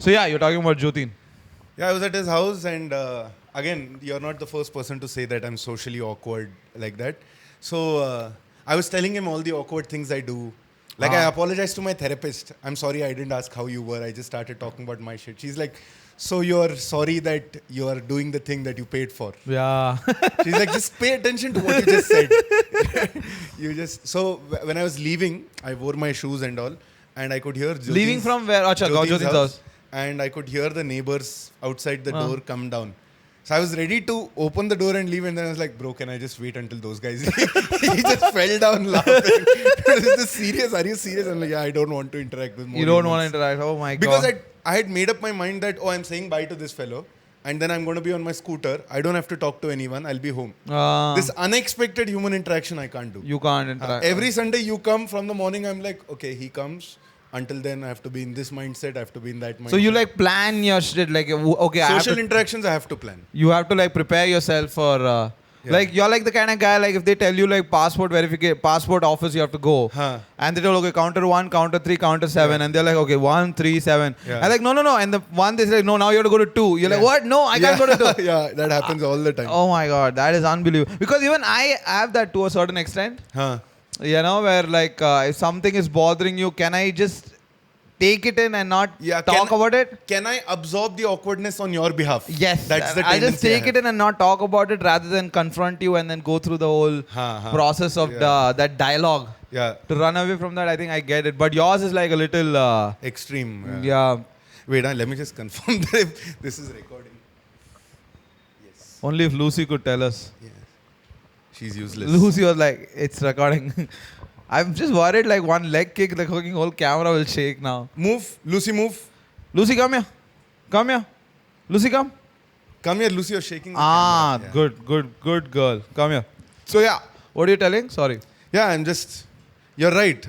So yeah, you're talking about Jyotin. Yeah, I was at his house, and again, you're not the first person to say that I'm socially awkward like that. So I was telling him all the awkward things I do. Like, I apologized to my therapist. I'm sorry I didn't ask how you were. I just started talking about my shit. She's like, so you're sorry that you're doing the thing that you paid for. Yeah. She's like, just pay attention to what you just said. So when I was leaving, I wore my shoes and all, and I could hear Leaving from where? Acha, Jyotin's house. And I could hear the neighbors outside the door come down. So I was ready to open the door and leave, and then I was like, bro, can I just wait until those guys leave? He just fell down laughing. Is this serious? Are you serious? I'm like, yeah, I don't want to interact with more You don't humans. want to interact. Oh my god. Because I had made up my mind that, oh, I'm saying bye to this fellow, and then I'm going to be on my scooter. I don't have to talk to anyone. I'll be home. This unexpected human interaction I can't do. You can't interact. Every Sunday you come from the morning, I'm like, okay, he comes. Until then, I have to be in this mindset. I have to be in that mindset. So you like plan your shit like okay. Social interactions I have to plan. You have to like prepare yourself for like you're like the kind of guy like if they tell you like passport verification, passport office you have to go, and they tell okay counter 1, counter 3, counter 7, and they're like okay 1, 3, 7. Yeah. I'm like no, and the one they say like, no now you have to go to 2. You're like what? No, I can't go to 2. Yeah, that happens all the time. Oh my god, that is unbelievable. Because even I have that to a certain extent. You know, where like if something is bothering you, can I just take it in and not talk about it? Can I absorb the awkwardness on your behalf? Yes. That's the I tendency just take it in and not talk about it rather than confront you and then go through the whole process of that dialogue. Yeah. To run away from that, I think I get it. But yours is like a little... extreme. Yeah. Wait, let me just confirm that if this is recording. Yes. Only if Lucy could tell us. Yeah. She's useless. Lucy was like, it's recording. I'm just worried like one leg kick, the fucking whole camera will shake now. Move. Lucy, move. Lucy, come here. Come here. Lucy, come. Come here, Lucy, you're shaking the camera. Yeah. Good girl. Come here. So yeah, what are you telling? Sorry. Yeah, I'm just... You're right.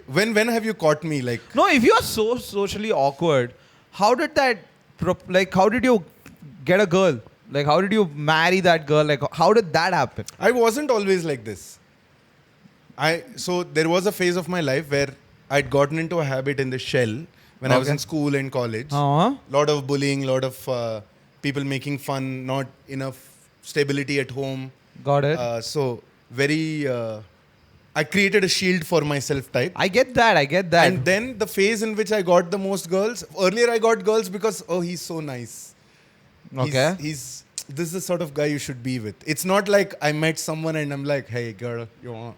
When have you caught me? Like... No, if you are so socially awkward, how did that... how did you get a girl? Like, how did you marry that girl? Like, how did that happen? I wasn't always like this. So there was a phase of my life where I'd gotten into a habit in the shell when I was in school and college. Lot of bullying, lot of people making fun, not enough stability at home. Got it. So very... I created a shield for myself type. I get that. And then the phase in which I got the most girls, earlier I got girls because, oh, he's so nice. Okay. This is the sort of guy you should be with. It's not like I met someone and I'm like, hey, girl, you want...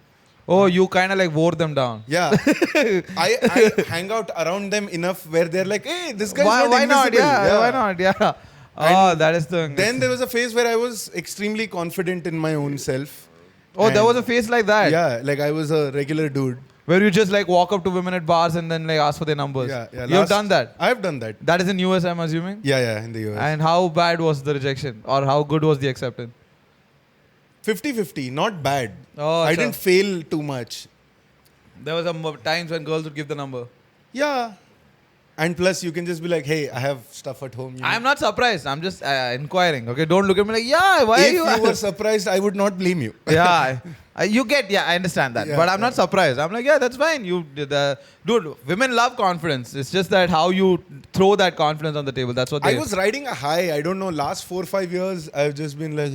Oh, you kind of like wore them down. Yeah. I hang out around them enough where they're like, hey, this guy's not why not? invisible. Yeah, why not? Yeah. Oh, that is the... Then there was a phase where I was extremely confident in my own self. Oh, there was a phase like that? Yeah, like I was a regular dude. Where you just like walk up to women at bars and then like ask for their numbers. Yeah. You've done that? I've done that. That is in US, I'm assuming? Yeah, in the US. And how bad was the rejection? Or how good was the acceptance? 50-50, not bad. Oh, I didn't fail too much. There was times when girls would give the number. Yeah. And plus, you can just be like, hey, I have stuff at home. I'm not surprised. I'm just inquiring. Okay, don't look at me like, yeah, why are you... If you were surprised, I would not blame you. Yeah. I understand that. Yeah, but I'm not surprised. I'm like, yeah, that's fine. Dude, women love confidence. It's just that how you throw that confidence on the table. That's what I was riding a high. I don't know. Last 4 or 5 years, I've just been like...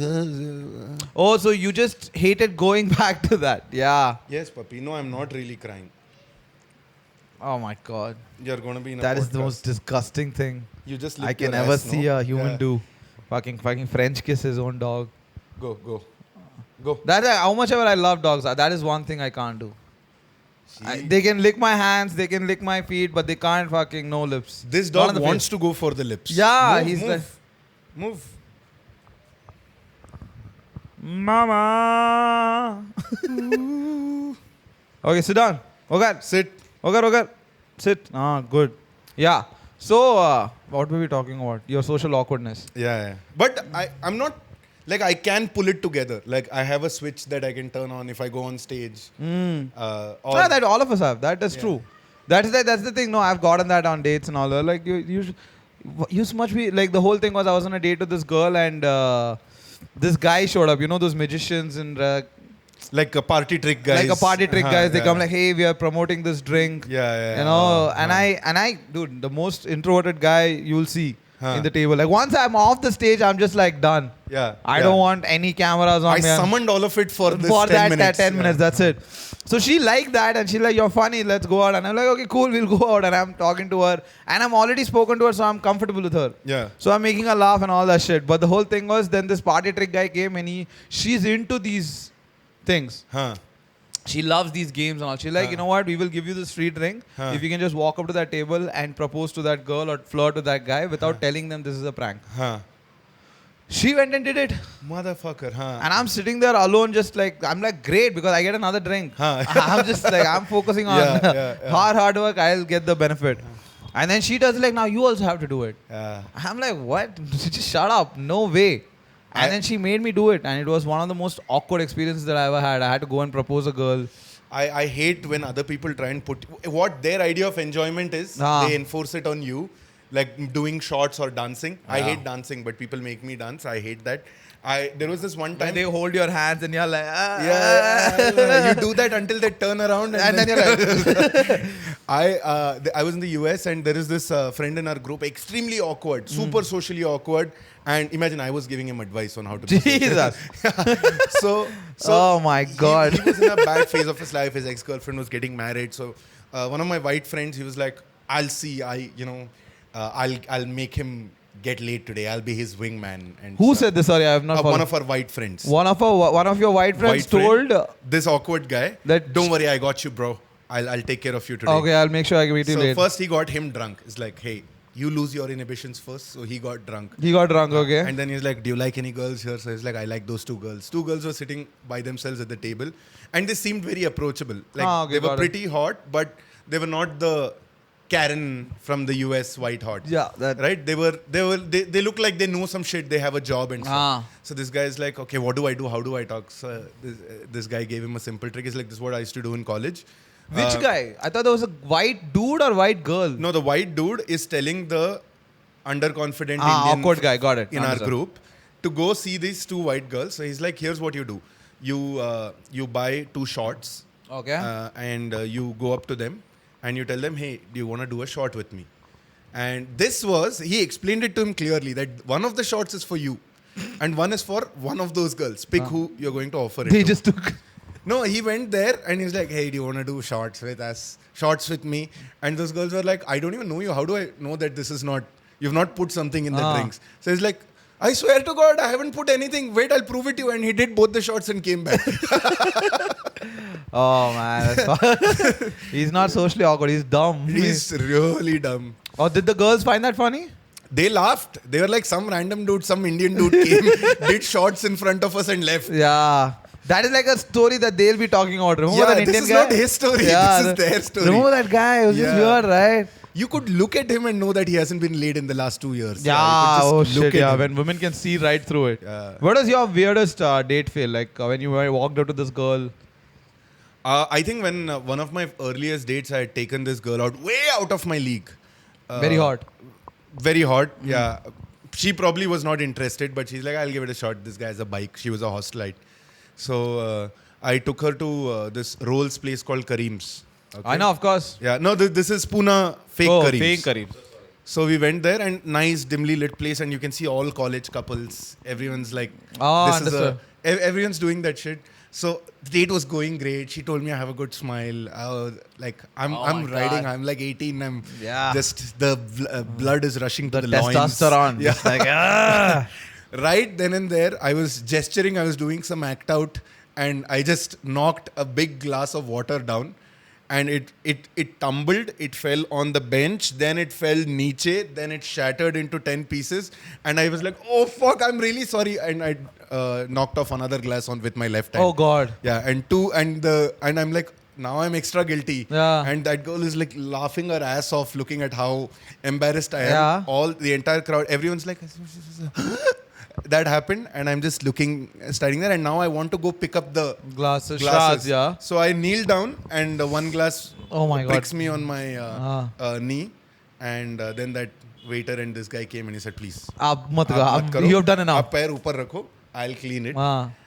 Oh, so you just hated going back to that. Yeah. Yes, puppy. No, I'm not really crying. Oh my God. You're going to be in a That podcast. is the most disgusting thing You just I licked can your ever ass, see no? a human Yeah. do. Fucking French kiss his own dog. Go. That's how much ever I love dogs. That is one thing I can't do. They can lick my hands, they can lick my feet, but they can't fucking no lips. This Not on dog the wants face. to go for the lips. Yeah, Move. Mama. Okay, sit down. Okay, Sit. Okay. Sit. Good. Yeah. So, what were we talking about? Your social awkwardness. Yeah. But I'm not... Like, I can pull it together. Like, I have a switch that I can turn on if I go on stage. That all of us have. That is true. That's the thing. No, I've gotten that on dates and all that. Like, you must be... Like, the whole thing was I was on a date with this girl and this guy showed up. You know those magicians and... Like a party trick guys. Like a party trick guys. They come like, hey, we are promoting this drink. Yeah. You know, and I, dude, the most introverted guy you'll see in the table. Like once I'm off the stage, I'm just like done. Yeah. I don't want any cameras on me. I summoned all of it for this for 10 that minutes. 10 minutes. That's it. So she liked that, and she's like, "You're funny. Let's go out." And I'm like, "Okay, cool. We'll go out." And I'm talking to her, and I'm already spoken to her, so I'm comfortable with her. Yeah. So I'm making her laugh and all that shit. But the whole thing was, then this party trick guy came, and she's into these things. She loves these games and all. She's like, you know what? We will give you this free drink if you can just walk up to that table and propose to that girl or flirt with that guy without telling them this is a prank. She went and did it. Motherfucker, And I'm sitting there alone, just like, I'm like, great, because I get another drink. I'm just like, I'm focusing on hard work, I'll get the benefit. And then she does like, now you also have to do it. I'm like, what? Just shut up. No way. And then she made me do it. And it was one of the most awkward experiences that I ever had. I had to go and propose a girl. I hate when other people try and put what their idea of enjoyment is. They enforce it on you. Like doing shots or dancing. I hate dancing, but people make me dance. I hate that. There was this one time when they hold your hands and you're like, you do that until they turn around and then you're like. I was in the US and there is this friend in our group, extremely awkward, super socially awkward. And imagine I was giving him advice on how to. Jesus. so oh my God. He was in a bad phase of his life. His ex-girlfriend was getting married. So one of my white friends, he was like, I'll see. I'll make him get late today. I'll be his wingman. And who said this? Sorry, I have not. One of our white friends. One of your white friends told this awkward guy that don't worry, I got you, bro. I'll take care of you today. Okay, I'll make sure I meet you late. So first he got him drunk. It's like, hey, you lose your inhibitions first. So he got drunk. Okay. And then he's like, do you like any girls here? So he's like, I like those two girls. Two girls were sitting by themselves at the table, and they seemed very approachable. Like they were pretty hot, but they were not the Karen from the US white hot. Yeah, right. They look like they know some shit. They have a job and stuff. So this guy's like, okay, what do I do? How do I talk? So this guy gave him a simple trick. He's like, this is what I used to do in college. Which guy? I thought there was a white dude or white girl. No, the white dude is telling the underconfident Indian awkward guy. Got it. In our group to go see these two white girls. So he's like, here's what you do. You buy 2 shots. Okay. And you go up to them. And you tell them, hey, do you want to do a shot with me? And he explained it to him clearly that one of the shots is for you. And one is for one of those girls. Pick who you're going to offer it to. They just took... No, he went there and he was like, hey, do you want to do shots with us? Shots with me? And those girls were like, I don't even know you. How do I know that this is not... You've not put something in the drinks. So he's like, I swear to God, I haven't put anything. Wait, I'll prove it to you. And he did both the shots and came back. Oh, man. That's he's not socially awkward. He's dumb. He's really dumb. Oh, did the girls find that funny? They laughed. They were like, some random dude, some Indian dude came, did shots in front of us and left. Yeah. That is like a story that they'll be talking about. Remember that Indian guy? This is not his story. This is their story. Remember that guy? He was just here, right? You could look at him and know that he hasn't been laid in the last 2 years. Yeah, oh shit, yeah. When women can see right through it. Yeah. What was your weirdest date fail? Like when you walked up to this girl? I think when one of my earliest dates, I had taken this girl out, way out of my league. Very hot. Very hot, yeah. She probably was not interested, but she's like, I'll give it a shot. This guy has a bike. She was a hostelite. So I took her to this Rolls place called Kareem's. Okay? I know, of course. Yeah, no, this is Pune fake Kareem's. Fake Kareem's. So we went there and nice dimly lit place and you can see all college couples. Everyone's like, everyone's doing that shit. So the date was going great. She told me I have a good smile. I'm riding. I'm like 18. I'm just the blood is rushing to the loins. Testosterone. Yeah. Just like Right then and there, I was gesturing. I was doing some act out, and I just knocked a big glass of water down. And it tumbled, it fell on the bench, then it fell niche, then it shattered into 10 pieces. And I was like, oh fuck, I'm really sorry. And I knocked off another glass with my left hand. Oh God. Yeah, and I'm like, now I'm extra guilty. Yeah. And that girl is like laughing her ass off, looking at how embarrassed I am. Yeah. The entire crowd, everyone's like, that happened, and I'm just standing there, and now I want to go pick up the glasses. Yeah. So I kneel down, and one glass pricks me on my knee, and then that waiter and this guy came and he said, please, you have done enough. Aap pair upar rakho, I'll clean it.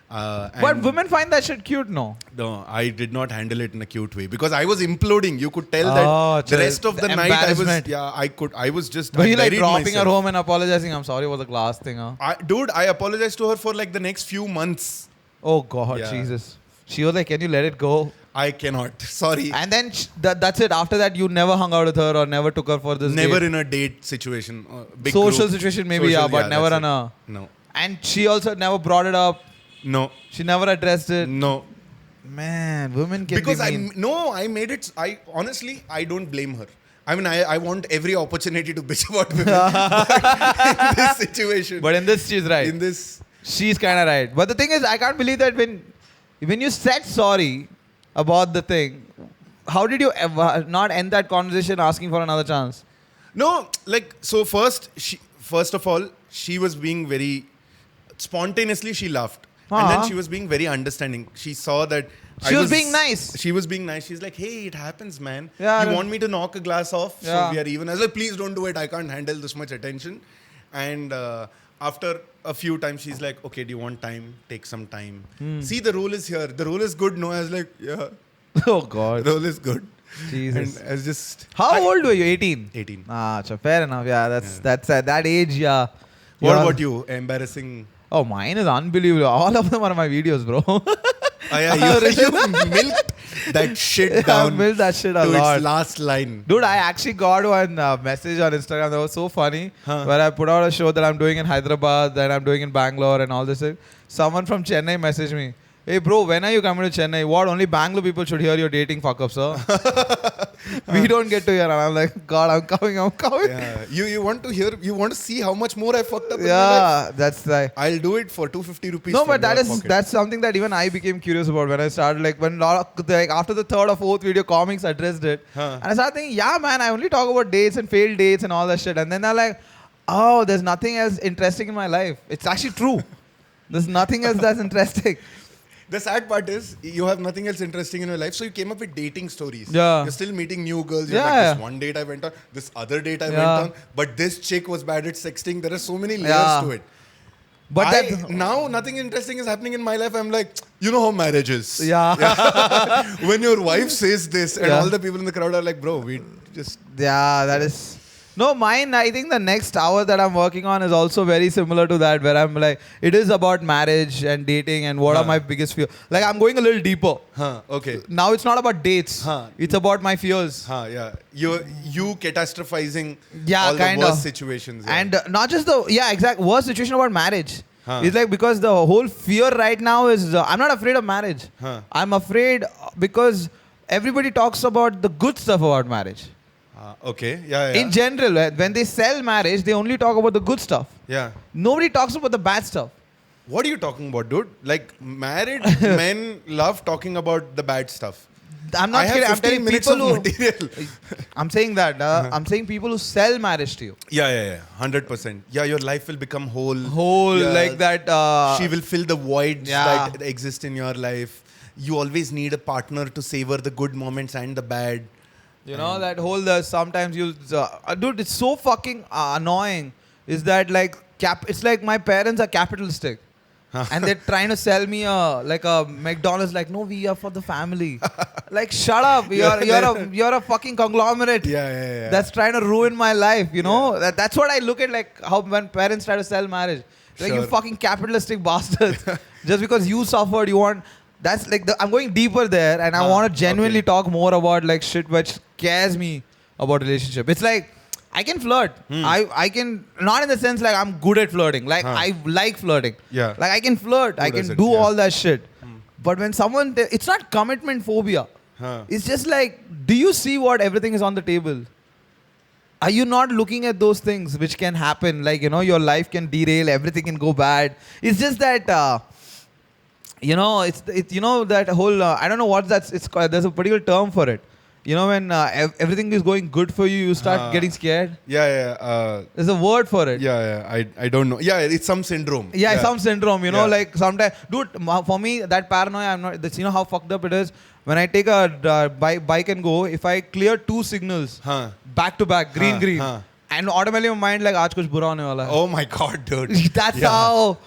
But and women find that shit cute, no? no, I did not handle it in a cute way because I was imploding. You could tell Oh, that the chill. rest of the The night embarrassment. I was just. Were I you like buried dropping myself. her home and apologizing? I'm sorry about the glass thing, huh? Dude, I apologized to her for like the next few months. Oh God, Yeah. Jesus. She was like, can you let it go? I cannot. Sorry. And then that's it. After that, you never hung out with her or never took her for this Never date. in a date situation. Big Social group. situation maybe, Social, yeah, but never that's on it. a... No. And she also never brought it up. No. She never addressed it. No. Man, women can Because be mean. I made it. Honestly, I don't blame her. I mean, I want every opportunity to bitch about women. But in this situation. But in this, she's right. in this. She's kind of right. But the thing is, I can't believe that when you said sorry about the thing, how did you ever not end that conversation asking for another chance? No, like, so first of all, she was being very spontaneously, she laughed. And Uh-huh. then she was being very understanding. She saw that She was being nice. She was being nice. She's like, hey, it happens, man. Yeah, you no. want me to knock a glass off? So Yeah. we are even. I was like, please don't do it. I can't handle this much attention. And after a few times, she's like, okay, do you want time? Take some time. See, the rule is here. The rule is good. No, I was like, yeah, Oh God. the rule is good. Jesus. And I was just. How old were you? 18? 18. Ah, fair enough. Yeah, that's at that age, yeah. What You're- about you? Embarrassing. Oh, mine is unbelievable. All of them are my videos, bro. Oh, yeah, you milked that shit I down milked that shit a to lot. its last line. Dude, I actually got one message on Instagram that was so funny Huh. where I put out a show that I'm doing in Hyderabad, that I'm doing in Bangalore and all this. Someone from Chennai messaged me, hey bro, when are you coming to Chennai? What, only Bangalore people should hear your dating fuck up, sir. We don't get to hear. And I'm like, God, I'm coming. Yeah. You want to hear, you want to see how much more I fucked up in my life? Yeah, that's like... I'll do it for 250 rupees. No, from but your pocket. that's something that even I became curious about when I started, like when like after the third or fourth video, comics addressed it, Huh. and I started thinking, yeah, man, I only talk about dates and failed dates and all that shit, and then they're like, oh, there's nothing else interesting in my life. It's actually true. There's nothing else that's interesting. The sad part is you have nothing else interesting in your life, so you came up with dating stories. Yeah. You're still meeting new girls. You're Yeah. like, this one date I went on, this other date I Yeah. went on, but this chick was bad at sexting. There are so many layers Yeah. to it. But Now nothing interesting is happening in my life. I'm like, you know how marriage is. yeah. When your wife says this and Yeah. all the people in the crowd are like, bro, we just... Yeah, that is... No, mine, I think the next hour that I'm working on is also very similar to that, where I'm like, it is about marriage and dating and what are my biggest fears. Like, I'm going a little deeper. Okay. Now it's not about dates. Huh. It's about my fears. Yeah. You catastrophizing Yeah, all kind the worst of. situations. Yeah. And not just the, exact worst situation about marriage. Huh. It's like because the whole fear right now is, I'm not afraid of marriage. Huh. I'm afraid because everybody talks about the good stuff about marriage. Okay. Yeah. In general, when they sell marriage, they only talk about the good stuff. Yeah. Nobody talks about the bad stuff. What are you talking about, dude? Like, married men love talking about the bad stuff. I'm not I have kidding. I'm 15 telling minutes people of who. material. I'm saying that. I'm saying people who sell marriage to you. Yeah. 100%. Yeah, your life will become whole. Yeah. Like that. She will fill the voids Yeah. that exist in your life. You always need a partner to savor the good moments and the bad. You know, that whole, sometimes you'll, dude, it's so fucking annoying. Is that like, it's like my parents are capitalistic. And they're trying to sell me a McDonald's, like, no, we are for the family. Like, shut up. You're a fucking conglomerate. Yeah. That's trying to ruin my life, you know? That's what I look at, like, how when parents try to sell marriage. Like, you Sure. fucking capitalistic bastards. Just because you suffered, you want... That's like, I'm going deeper there, and I want to genuinely talk more about, like, shit which scares me about relationship. It's like, I can flirt. I can, not in the sense like I'm good at flirting. Like, I like flirting. Yeah. Like, I can flirt. I can doesn't? do Yeah. all that shit. But when someone, it's not commitment phobia. It's just like, do you see what everything is on the table? Are you not looking at those things which can happen? Like, you know, your life can derail, everything can go bad. It's just that, you know, it's you know, that whole, I don't know what that's, it's called, there's a particular term for it. You know, when everything is going good for you, you start getting scared. Yeah. There's a word for it. Yeah. I don't know. Yeah, it's some syndrome. Yeah, some syndrome, you know, Yeah. like sometimes, dude, for me, that paranoia, I'm not, you know how fucked up it is? When I take a bike and go, if I clear 2 signals back to back, green, And automatically my mind like, आज कुछ बुरा होने वाला है. Oh my god, dude. That's how.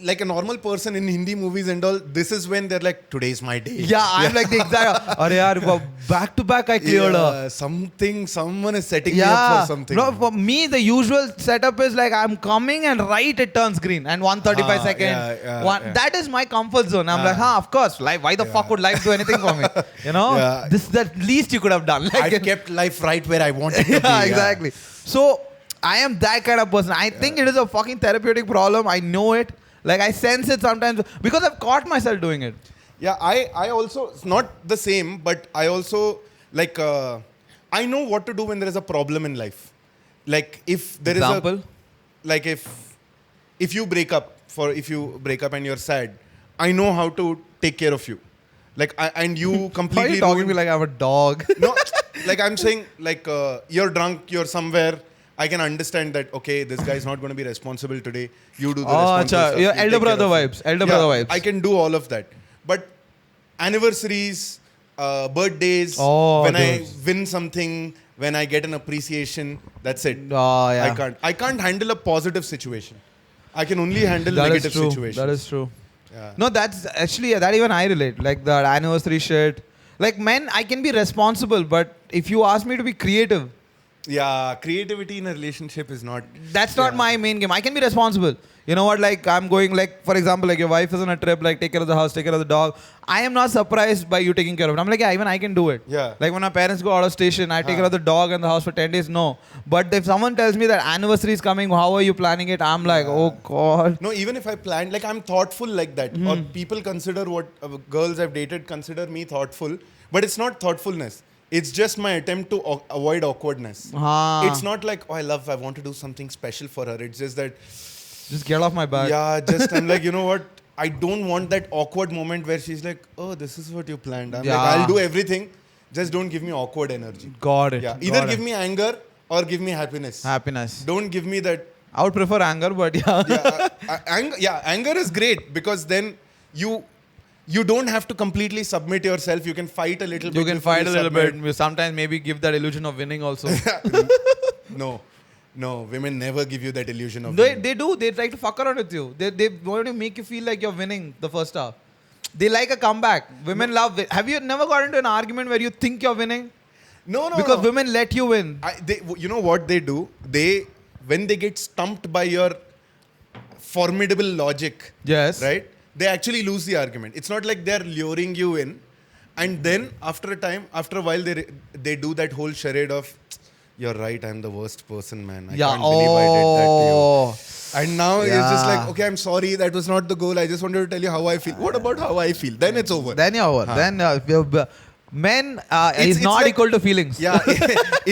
Like a normal person in Hindi movies and all, this is when they're like, today's my day. Yeah, I'm like the exact. अरे यार, back to back I cleared her. Someone is setting me up for something. No, for me the usual setup is like I'm coming and right it turns green and 135 second. That is my comfort zone. I'm like, of course. Life. Why the fuck would life do anything for me? You know, this is the least you could have done. Like, I kept life right where I wanted to be. Yeah, exactly. So I am that kind of person. I think it is a fucking therapeutic problem. I know it. Like I sense it sometimes because I've caught myself doing it. Yeah, I also, it's not the same, but I also like, I know what to do when there is a problem in life. Like if there Example? is a, like if you break up and you're sad, I know how to take care of you. Like and you completely Why are you talking to me like I'm a dog? No, like I'm saying, like you're drunk, you're somewhere. I can understand that. Okay, this guy is not going to be responsible today. You do the responsible stuff. Yeah, You elder take care brother of vibes. it. Elder brother vibes. I can do all of that. But anniversaries, birthdays, when I win something, when I get an appreciation, that's it. Yeah. I can't handle a positive situation. I can only handle negative situations. That is true. Yeah. No, that's actually that even I relate. Like the anniversary shit. Like men, I can be responsible, but if you ask me to be creative, Yeah, creativity in a relationship is not. that's not my main game. I can be responsible. You know what? Like I'm going, like for example, like your wife is on a trip, like take care of the house, take care of the dog. I am not surprised by you taking care of it. I'm like, yeah, even I can do it. Yeah. Like when my parents go out of station, I take care of the dog and the house for 10 days. No. But if someone tells me that anniversary is coming, how are you planning it? I'm like, oh god. No, even if I planned, like I'm thoughtful like that. Or people consider what girls I've dated consider me thoughtful, but it's not thoughtfulness. It's just my attempt to avoid awkwardness. It's not like, oh, I want to do something special for her. It's just that, Just get off my back. yeah, just I'm like, you know what? I don't want that awkward moment where she's like, oh, this is what you planned. I'm like, I'll do everything. Just don't give me awkward energy. Got it. Yeah, either give me anger or give me happiness. Happiness. Don't give me that. I would prefer anger, but yeah. Anger is great because then you don't have to completely submit yourself. You can fight a little bit. You can before fight a little submit. bit. Sometimes maybe give that illusion of winning also. No, women never give you that illusion of They winning. do. They try to fuck around with you. They want to make you feel like you're winning the first half. They like a comeback. Women love it. Have you never got into an argument where you think you're winning? No. Because women let you win. You know what they do? When they get stumped by your formidable logic, Yes. right? They actually lose the argument. It's not like they're luring you in, and then after a while, they do that whole charade of, "You're right. I'm the worst person, man. I can't believe I did that to you." And now it's just like, okay, I'm sorry. That was not the goal. I just wanted to tell you how I feel. What about how I feel? Then it's over. Then you're over. Then men is not like, equal to feelings. Yeah,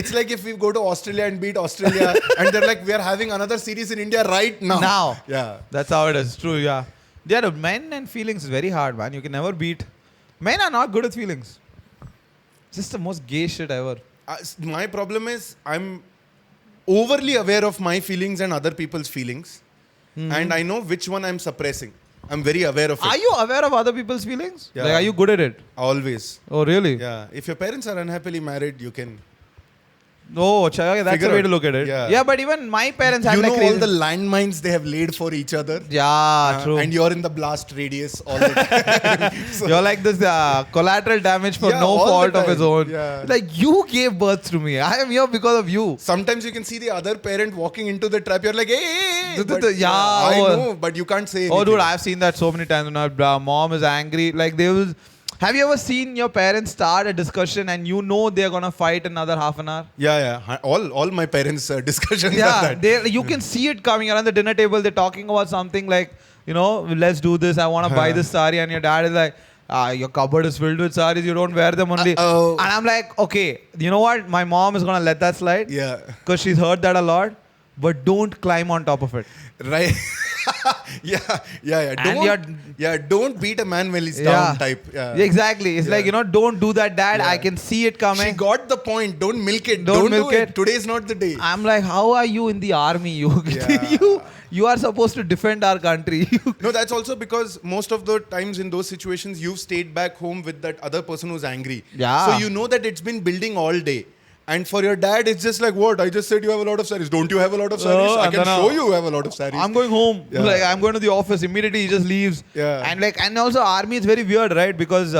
it's like if we go to Australia and beat Australia, and they're like, we are having another series in India right now. Yeah. That's how it is. True, yeah. Yeah, no, men and feelings is very hard, man. You can never beat. Men are not good at feelings. Just the most gay shit ever. My problem is I'm overly aware of my feelings and other people's feelings. And I know which one I'm suppressing. I'm very aware of it. Are you aware of other people's feelings? Yeah. Like, are you good at it? Always. Oh, really? Yeah. If your parents are unhappily married, you can. Oh, okay, that's Figure the way out. to look at it. Yeah. Yeah, but even my parents had You like know crazy. all the landmines they have laid for each other. Yeah, true. And you're in the blast radius all the time. So- You're like this collateral damage for Yeah, no all the fault of time. his own. Yeah. Like, you gave birth to me. I am here because of you. Sometimes you can see the other parent walking into the trap. You're like, hey. Yeah, I oh. know, but you can't say anything. Oh, dude, I've seen that so many times when our mom is angry. Like, they will. Have you ever seen your parents start a discussion and you know they're gonna fight another half an hour? Yeah. All my parents' discussions are Yeah, that. you can see it coming around the dinner table. They're talking about something like, you know, let's do this. I want to buy this sari, and your dad is like, your cupboard is filled with saris. You don't wear them only. Uh-oh. And I'm like, okay, you know what? My mom is gonna let that slide. Yeah. Because she's heard that a lot. But don't climb on top of it. Right. Yeah. Don't beat a man when he's down type. Yeah. Exactly. It's like, you know, don't do that, Dad. Yeah. I can see it coming. She got the point. Don't milk it. Don't do milk it. Today's not the day. I'm like, how are you in the army? You are supposed to defend our country. No, that's also because most of the times in those situations, you've stayed back home with that other person who's angry. Yeah. So you know that it's been building all day. And for your dad, it's just like, what? I just said you have a lot of sarees. Don't you have a lot of sarees? I and can then, show you have a lot of sarees. I'm going home. Yeah. Like I'm going to the office. Immediately he just leaves. Yeah. And also army is very weird, right? Because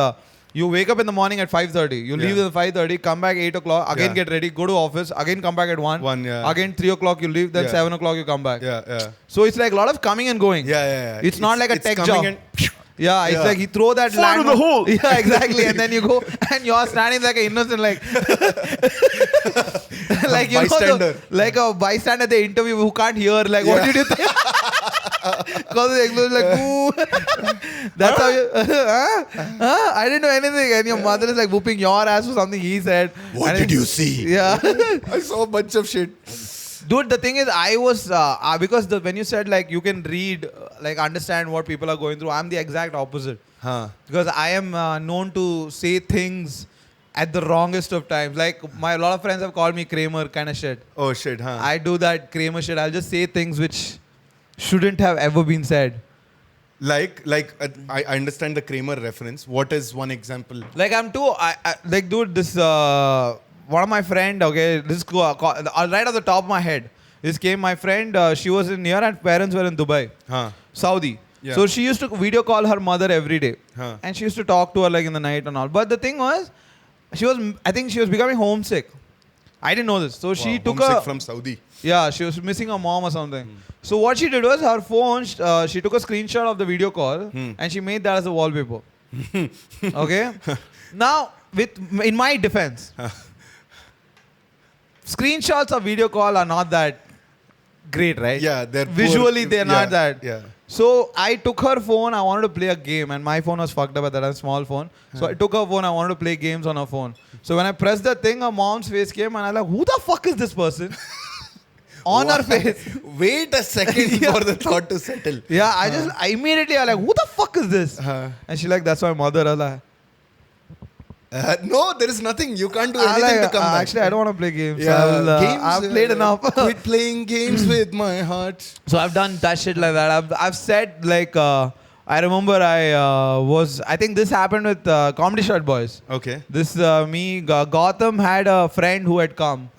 you wake up in the morning at 5:30. You leave at 5:30, come back 8 o'clock, again get ready, go to office, again come back at 1. 1, yeah. Again 3 o'clock you leave, then 7 o'clock you come back. Yeah. So it's like a lot of coming and going. Yeah. It's not like a tech coming job. and Yeah, it's like you throw that Fall land in the hole. Yeah, exactly. And then you go and you're standing like an innocent, like like you bystander. know, like a bystander at the interview who can't hear. Like, what did you think? Because it's like, ooh. That's how you. I didn't know anything. And your mother is like whooping your ass for something he said. What did you see? Yeah. I saw a bunch of shit. Dude, the thing is, I was because when you said like you can read, like understand what people are going through, I'm the exact opposite. Because I am known to say things at the wrongest of times. Like a lot of friends have called me Kramer kind of shit. Oh shit, huh? I do that Kramer shit. I'll just say things which shouldn't have ever been said. Like I understand the Kramer reference. What is one example? Like like dude, this one of my friend, okay, this right off the top of my head, this came my friend. She was in here and parents were in Dubai, Saudi. Yeah. So she used to video call her mother every day, and she used to talk to her like in the night and all. But the thing was, I think she was becoming homesick. I didn't know this, so she took homesick from Saudi. Yeah, she was missing her mom or something. So what she did was her phone. She took a screenshot of the video call and she made that as a wallpaper. Okay. Now, in my defense. Screenshots of video call are not that great, right? Yeah, they're visually poor. they're not that. Yeah. So I took her phone. I wanted to play a game, and my phone was fucked up at that time, small phone. So I took her phone. I wanted to play games on her phone. So when I pressed the thing, her mom's face came, and I was like, "Who the fuck is this person?" On her face. Wait a second for the thought to settle. Yeah, I immediately I was like, "Who the fuck is this?" And she like, "That's my mother." I was like, no, there is nothing. You can't do anything to come back. Actually, I don't want to play games. Yeah, games, I've played enough. Quit playing games with my heart. So I've done that shit like that. I've said like I remember I think this happened with Comedy Shot Boys. Okay. This Gotham had a friend who had come.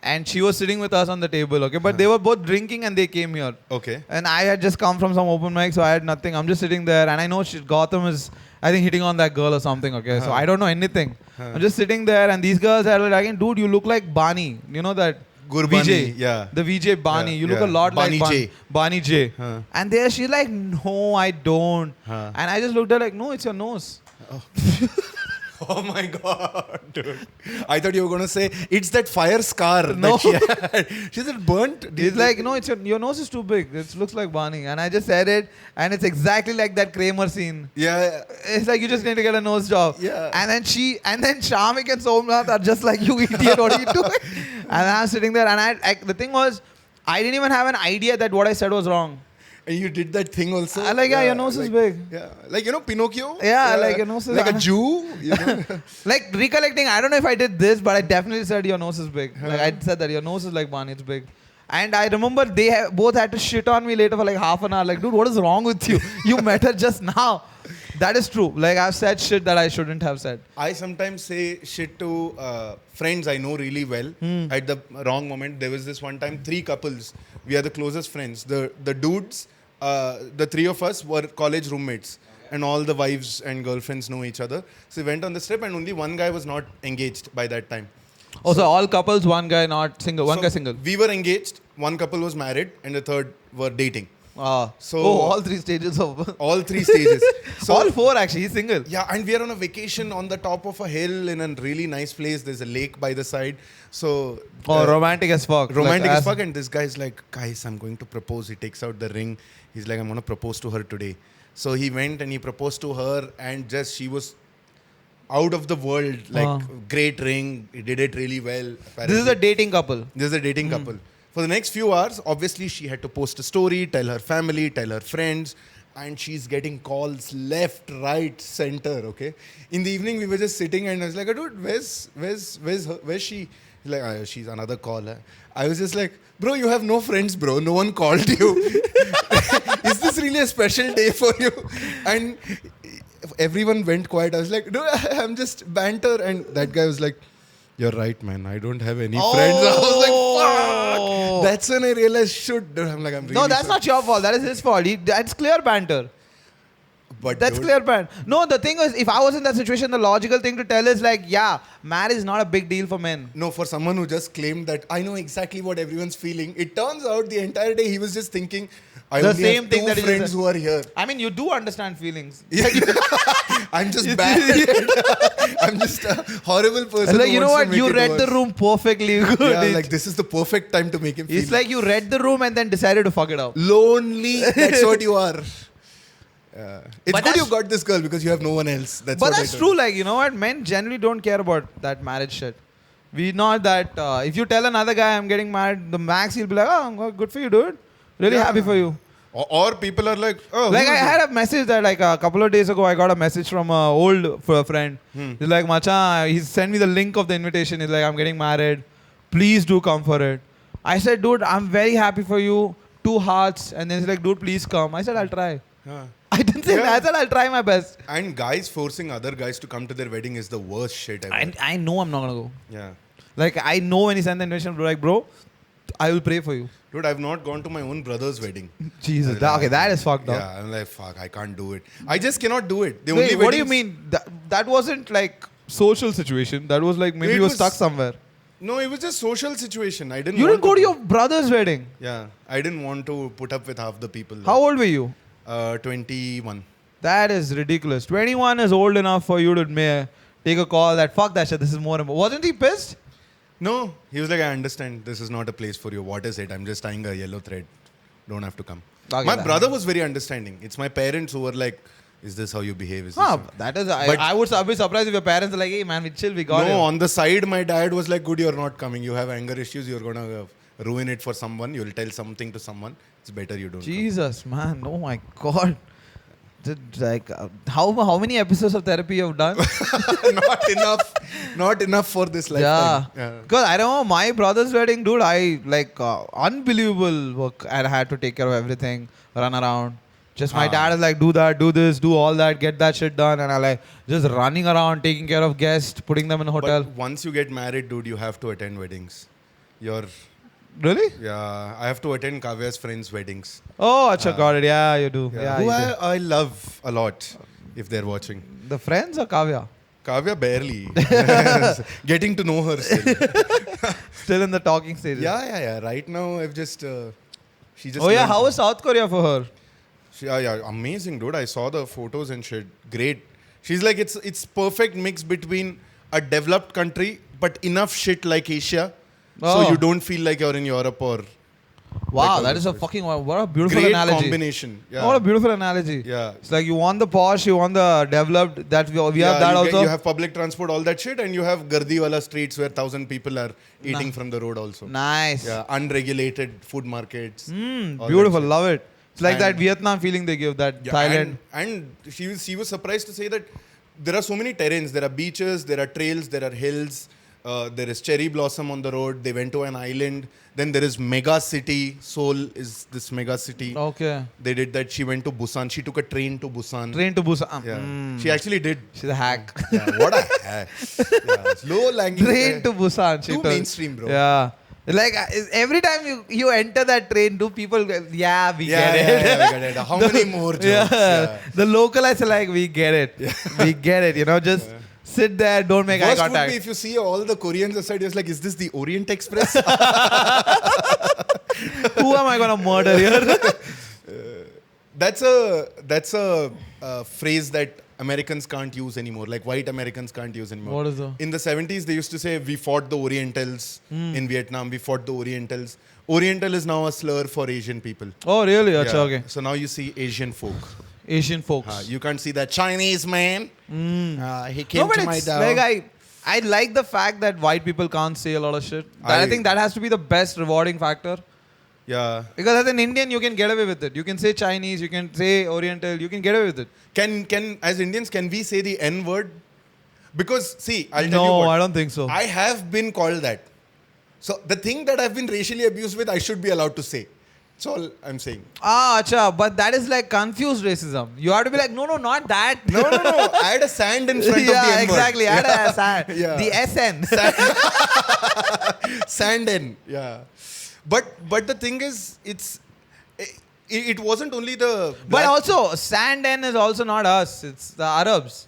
And she was sitting with us on the table, okay? But they were both drinking and they came here. Okay. And I had just come from some open mic, so I had nothing. I'm just sitting there and I know Gotham is, I think, hitting on that girl or something, okay? So I don't know anything. I'm just sitting there and these girls are like, dude, you look like Bani. You know that? Gurbani, VJ. yeah. The VJ Bani. Yeah, You look a lot Bani like J. Bani J. And there she's like, no, I don't. And I just looked at her like, no, it's your nose. Oh my god, dude. I thought you were going to say, it's that fire scar No. that she had. She said, burnt? He's like, no, it's your nose is too big. It looks like Barney. And I just said it, and it's exactly like that Kramer scene. Yeah. It's like you just need to get a nose job. Yeah. And then Shamik and Somnath are just like, you idiot, what are you doing? And I'm sitting there, and the thing was, I didn't even have an idea that what I said was wrong. And you did that thing also. I like, your nose is big. Yeah. Like, Pinocchio? Yeah, like your nose is like a Jew? Like recollecting, I don't know if I did this, but I definitely said your nose is big. Like I said that your nose is like Barney, it's big. And I remember they both had to shit on me later for like half an hour. Like, dude, what is wrong with you? You met her just now. That is true. Like, I've said shit that I shouldn't have said. I sometimes say shit to friends I know really well at the wrong moment. There was this one time, 3 couples. We are the closest friends. The dudes, the 3 of us were college roommates. And all the wives and girlfriends know each other. So we went on this trip and only one guy was not engaged by that time. Oh, so all couples, one guy not single, one guy single. We were engaged, one couple was married, and the third were dating. So all 3 stages of... all 3 stages. So, all 4 actually, he's single. Yeah, and we are on a vacation on the top of a hill in a really nice place. There's a lake by the side. So... romantic as fuck. Romantic as fuck. And this guy's like, guys, I'm going to propose. He takes out the ring. He's like, I'm going to propose to her today. So he went and he proposed to her, and just she was out of the world. Like, great ring. He did it really well. Apparently. This is a dating couple. This is a dating couple. For the next few hours, obviously, she had to post a story, tell her family, tell her friends, and she's getting calls left, right, center, okay? In the evening, we were just sitting, and I was like, dude, where's she? He's like, she's another caller. I was just like, bro, you have no friends, bro. No one called you. Is this really a special day for you? And everyone went quiet. I was like, no, I'm just banter. And that guy was like, You're right, man. I don't have any friends. I was like, fuck. That's when I realized, I'm like, I'm really No, that's sorry. not your fault. That is his fault. That's clear banter. But That's dude, clear banter. No, the thing is, if I was in that situation, the logical thing to tell is like, yeah, marriage is not a big deal for men. No, for someone who just claimed that I know exactly what everyone's feeling, it turns out the entire day he was just thinking, I The only same have thing two that he friends just- who are here. I mean, you do understand feelings. I'm just bad. I'm just a horrible person. Like, who you know wants what? to make You it read the worse. room perfectly good. Yeah, like this is the perfect time to make him feel It's like you read the room and then decided to fuck it up. lonely. That's what you are. It's But good you that's- got this girl because you have no one else. That's But what that's I true. Like, you know what? Men generally don't care about that marriage shit. We know that if you tell another guy I'm getting married, the max he'll be like, oh, good for you, dude. Really happy for you. Or people are like, oh, Like who I is had a message that like a couple of days ago I got a message from an old friend. He's like, Macha, he sent me the link of the invitation. He's like, I'm getting married. Please do come for it. I said, dude, I'm very happy for you. 2 hearts. And then he's like, dude, please come. I said, I'll try. Huh. I didn't say that. I said, I'll try my best. And guys forcing other guys to come to their wedding is the worst shit ever. I know I'm not going to go. Yeah. Like, I know when he sent the invitation, like, bro, I will pray for you. Dude, I've not gone to my own brother's wedding. Jesus. Okay, that is fucked up. Yeah, I'm like, fuck, I can't do it. I just cannot do it. The Wait, only what do you weddings- mean? That wasn't like social situation. That was like maybe It you were was- stuck somewhere. No, it was just social situation. I didn't You want didn't go to your brother's wedding. Yeah, I didn't want to put up with half the people. How old were you? 21. That is ridiculous. 21 is old enough for you to take a call that fuck that shit. This is more important. Wasn't he pissed? No, he was like, I understand this is not a place for you. What is it? I'm just tying a yellow thread. Don't have to come. Okay, My that- brother was very understanding. It's my parents who were like, is this how you behave? Is this Huh, how-" that is. But- I would be surprised if your parents are like, hey man, we chill, we got No, it. on the side, my dad was like, good, you're not coming. You have anger issues. You're going to ruin it for someone. You'll tell something to someone. It's better you don't come." Jesus, man. Oh my god. Like, how many episodes of therapy you have done? Not enough. Not enough for this lifetime. Yeah. Because I don't know, my brother's wedding, dude, I like unbelievable work. I had to take care of everything, run around. Just my dad is like, do that, do this, do all that, get that shit done. And I like just running around, taking care of guests, putting them in a hotel. But once you get married, dude, you have to attend weddings. Really? Yeah, I have to attend Kavya's friends' weddings. Oh, acha, got it. Yeah, you do. Yeah, Who you do. I love a lot if they're watching. The friends or Kavya? Kavya barely. Getting to know her still. Still in the talking stage. Yeah. Right now, I've just... she just Oh yeah, learned- how was South Korea for her? Yeah, amazing, dude. I saw the photos and shit. Great. She's like, it's perfect mix between a developed country, but enough shit like Asia. Oh. So you don't feel like you're in Europe or... Wow, Like that is a fucking, what a beautiful Great analogy. combination. Yeah. What a beautiful analogy. Yeah. It's like you want the posh, you want the developed, that we have that you also. you have public transport, all that shit, and you have Gardiwala streets where 1,000 people are eating from the road also. Nice. Yeah, unregulated food markets. all Beautiful, that shit. love it. It's like that And- Vietnam feeling they give, that Yeah, Thailand. And she was surprised to say that there are so many terrains. There are beaches, there are trails, there are hills. There is cherry blossom on the road. They went to an island. Then there is mega city. Seoul is this mega city. Okay. They did that. She went to Busan. She took a train to Busan. Train to Busan. Yeah. She actually did. She's a hack. Yeah, what a hack. Yeah, slow language. Train to Busan. She Too told. mainstream, bro. Yeah. Like every time you enter that train, do people go, yeah, we Yeah, get it. yeah, we get it. How many more jokes? Yeah. The localites are like, we get it. We get it. You know, just sit there, don't make eye Worst would contact. be if you see all the Koreans aside, you're like, is this the Orient Express? Who am I gonna murder here? That's a phrase that Americans can't use anymore. Like white Americans can't use anymore. What is that? In the 70s, they used to say, we fought the Orientals in Vietnam. We fought the Orientals. Oriental is now a slur for Asian people. Oh, really? Yeah. Acha, okay. So now you see Asian folk. Asian folks. You can't see that Chinese man. He came No, but to my it's dog. like I like the fact that white people can't say a lot of shit. I think that has to be the best rewarding factor. Yeah. Because as an Indian, you can get away with it. You can say Chinese, you can say Oriental, you can get away with it. Can as Indians, can we say the N word? Because see, I'll tell you No, what. I don't think so. I have been called that. So the thing that I've been racially abused with, I should be allowed to say. That's all I'm saying. Ah, acha, but that is like confused racism. You have to be like, no, not that. No. Add a sand in front of the Yeah, N-word. exactly. Add a sand. Yeah. The SN. Sand in. Yeah. But the thing is, it wasn't only the But black, also, sand N is also not us. It's the Arabs.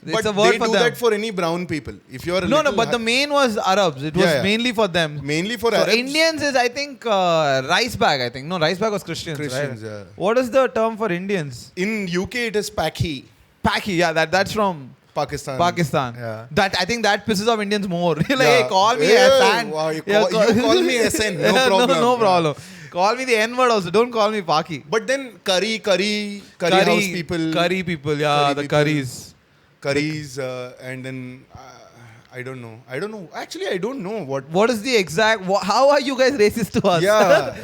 It's but a word they for do them. that for any brown people. If you are a No, little but the main was Arabs. It was Yeah. mainly for them. mainly for So Arabs. Indians is, I think, rice bag, I think. No, rice bag was Christians, Christians, right? yeah. What is the term for Indians? In UK, it is Pakhi, Paki, yeah, that's from Pakistan. Pakistan. Yeah. That I think that pisses off Indians more. You're like, Yeah. hey, call me Yeah, a sand. wow, you Yeah, call me SN, no problem. no Yeah. problem. Call me the N word also. Don't call me Paki. But then curry house people, Curry people, yeah, Curry the people. curries. curries, and then I don't know. Actually, I don't know what. What is the exact? How are you guys racist to us? Yeah,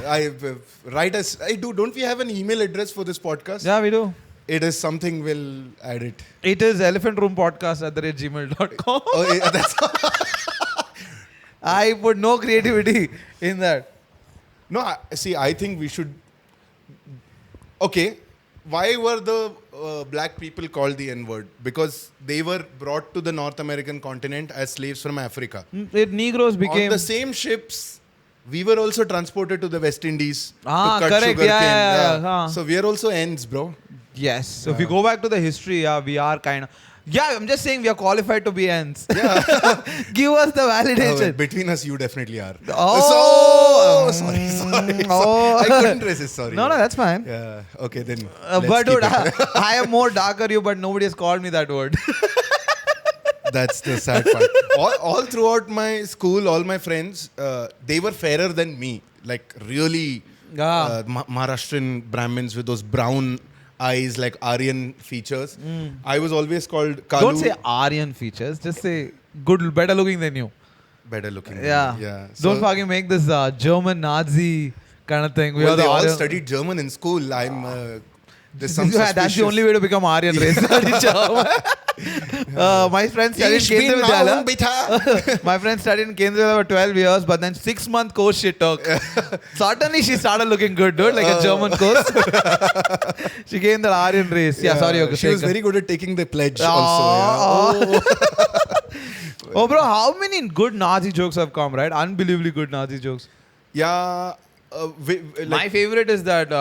write us. Don't we have an email address for this podcast? Yeah, we do. It is something. We'll add it. It is elephantroompodcast@gmail.com. Oh, yeah, that's I put no creativity in that. no. See, I think we should. Okay, why were the black people called the N-word? Because they were brought to the North American continent as slaves from Africa. Negroes became. On the same ships, we were also transported to the West Indies Ah, to cut correct. sugarcane. Yeah. So we are also ends, bro. Yes. So if we go back to the history, yeah, we are kind of. Yeah, I'm just saying we are qualified to be ends. Yeah. Give us the validation. Between us, you definitely are. Oh. Sorry. Oh. I couldn't resist. Sorry. No, that's fine. Yeah. Okay, then. But let's dude, keep it. I am more darker you, but nobody has called me that word. That's the sad part. All throughout my school, all my friends, they were fairer than me. Like really, Maharashtrian Brahmins with those brown eyes, like Aryan features. I was always called Kalu. Don't say Aryan features. Just say good, better looking than you. Better looking. Yeah. Yeah. Don't fucking make this German Nazi kind of thing. We Well, are the they all Aryan. studied German in school. There's some Yeah, that's the only way to become Aryan race. My friend studied in Kendra Vidyalaya. My friend studied in Kendra Vidyalaya for 12 years, but then 6-month course she took. Certainly she started looking good, dude, like a German course. She came the Aryan race. Yeah, sorry. Okay, she was very good at taking the pledge Oh, also. Yeah. Oh, bro, how many good Nazi jokes have come, right? Unbelievably good Nazi jokes. Yeah. My favorite is that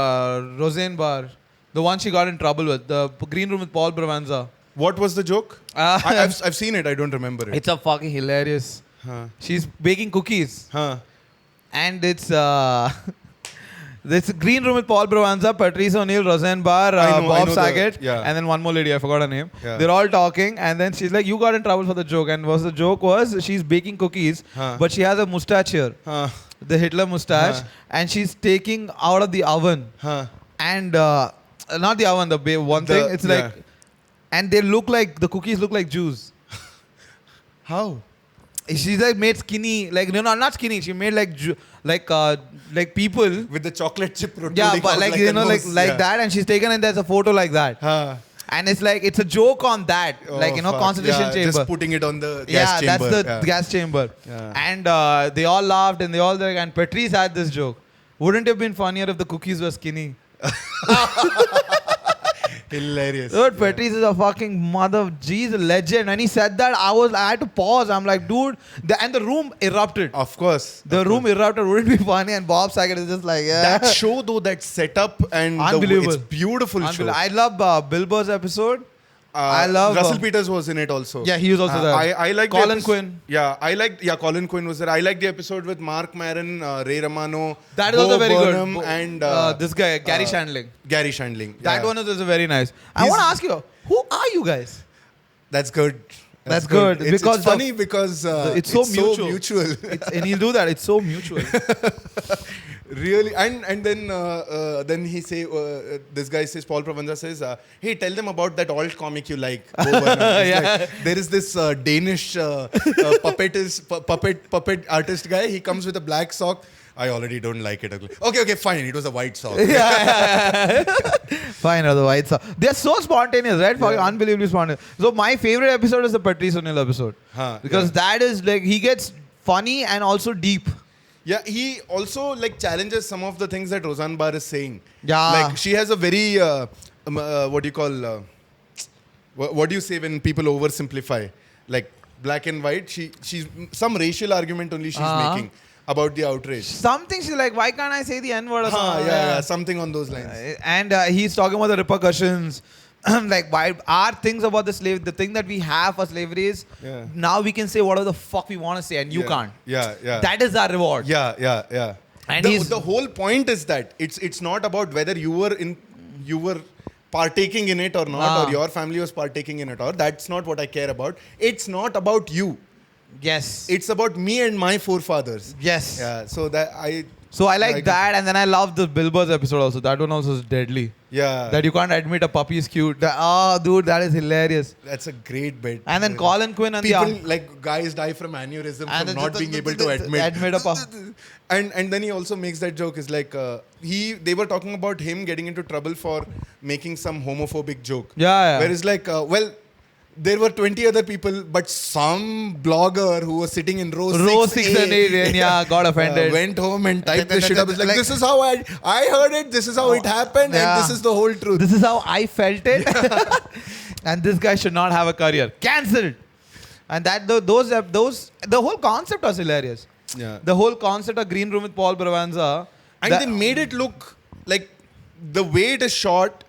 Roseanne Barr, the one she got in trouble with, the green room with Paul Bravanza. What was the joke? I've seen it. I don't remember it. It's a fucking hilarious. Huh. She's baking cookies. Huh. And it's this green room with Paul Bravanza, Patrice O'Neill, Roseanne Barr, Bob Saget, and then one more lady, I forgot her name. Yeah. They're all talking, and then she's like, "You got in trouble for the joke." And the joke was she's baking cookies, but she has a mustache here, the Hitler mustache, and she's taking out of the oven, and not the oven, the one thing. It's like, and they look like the cookies look like Jews. How? She's like made skinny, like no, not skinny. She made like people with the chocolate chip protruding. Yeah, but out like a you know, nose. like that, and she's taken and there's a photo like that, and it's like it's a joke on that, like you know, fuck. concentration chamber. Just putting it on the gas chamber. That's the gas chamber. And they all laughed and they all like, and Patrice had this joke. Wouldn't it have been funnier if the cookies were skinny? Hilarious. Dude, Patrice is a fucking mother. He's a legend. When he said that, I had to pause. I'm like, dude, and the room erupted. Of course. The room erupted. Wouldn't it be funny? And Bob Saget is just like, yeah. That show though, that setup and Unbelievable. it's beautiful show. I love Bill Burr's episode. I love Russell Peters was in it also. Yeah, he was also there. I like Colin Quinn. Yeah, Colin Quinn was there. I like the episode with Mark Maron, Ray Romano, that is also very Burnham, good. And this guy, Gary Shandling. Gary Shandling. That one is also very nice. I want to ask you, who are you guys? That's good. That's good. It's funny because it's so mutual. And he'll do that. It's so mutual. Really, and then he say this guy says, Paul Bravanza says, hey, tell them about that alt comic you like. Like, there is this Danish puppet artist guy. He comes with a black sock. I already don't like it. Okay, fine. It was a white sock. Fine, or the white sock. They're so spontaneous, right? Unbelievably spontaneous. So my favorite episode is the Patrice O'Neill episode. Because that is like, he gets funny and also deep. Yeah, he also like challenges some of the things that Roseanne Barr is saying. Yeah. Like she has a very what do you call what do you say when people oversimplify, like black and white. She's some racial argument only she's making about the outrage. Something she's like, why can't I say the N word or something? Yeah, something on those lines. And he's talking about the repercussions. Like, why our things about the slave, the thing that we have for slavery is now we can say whatever the fuck we want to say and you can't. Yeah. That is our reward. Yeah. And the whole point is that it's not about whether you were partaking in it or not, or your family was partaking in it, or that's not what I care about. It's not about you. Yes. It's about me and my forefathers. Yes. Yeah. So I like that, and then I love the Bill Burr's episode also. That one also is deadly. Yeah. That you can't admit a puppy is cute. Dude, that is hilarious. That's a great bit. And then Colin Quinn and people like guys die from aneurysm from not being able to admit a pup. And then he also makes that joke is like they were talking about him getting into trouble for making some homophobic joke. Yeah. Where it's like there were 20 other people, but some blogger who was sitting in row 6 and 8 got offended. Went home and typed this shit up. It's like, this is how I heard it, this is how it happened, and this is the whole truth. This is how I felt it. And this guy should not have a career. Cancelled. And that the whole concept was hilarious. Yeah. The whole concept of Green Room with Paul Bravanza. And they made it look like the way it is shot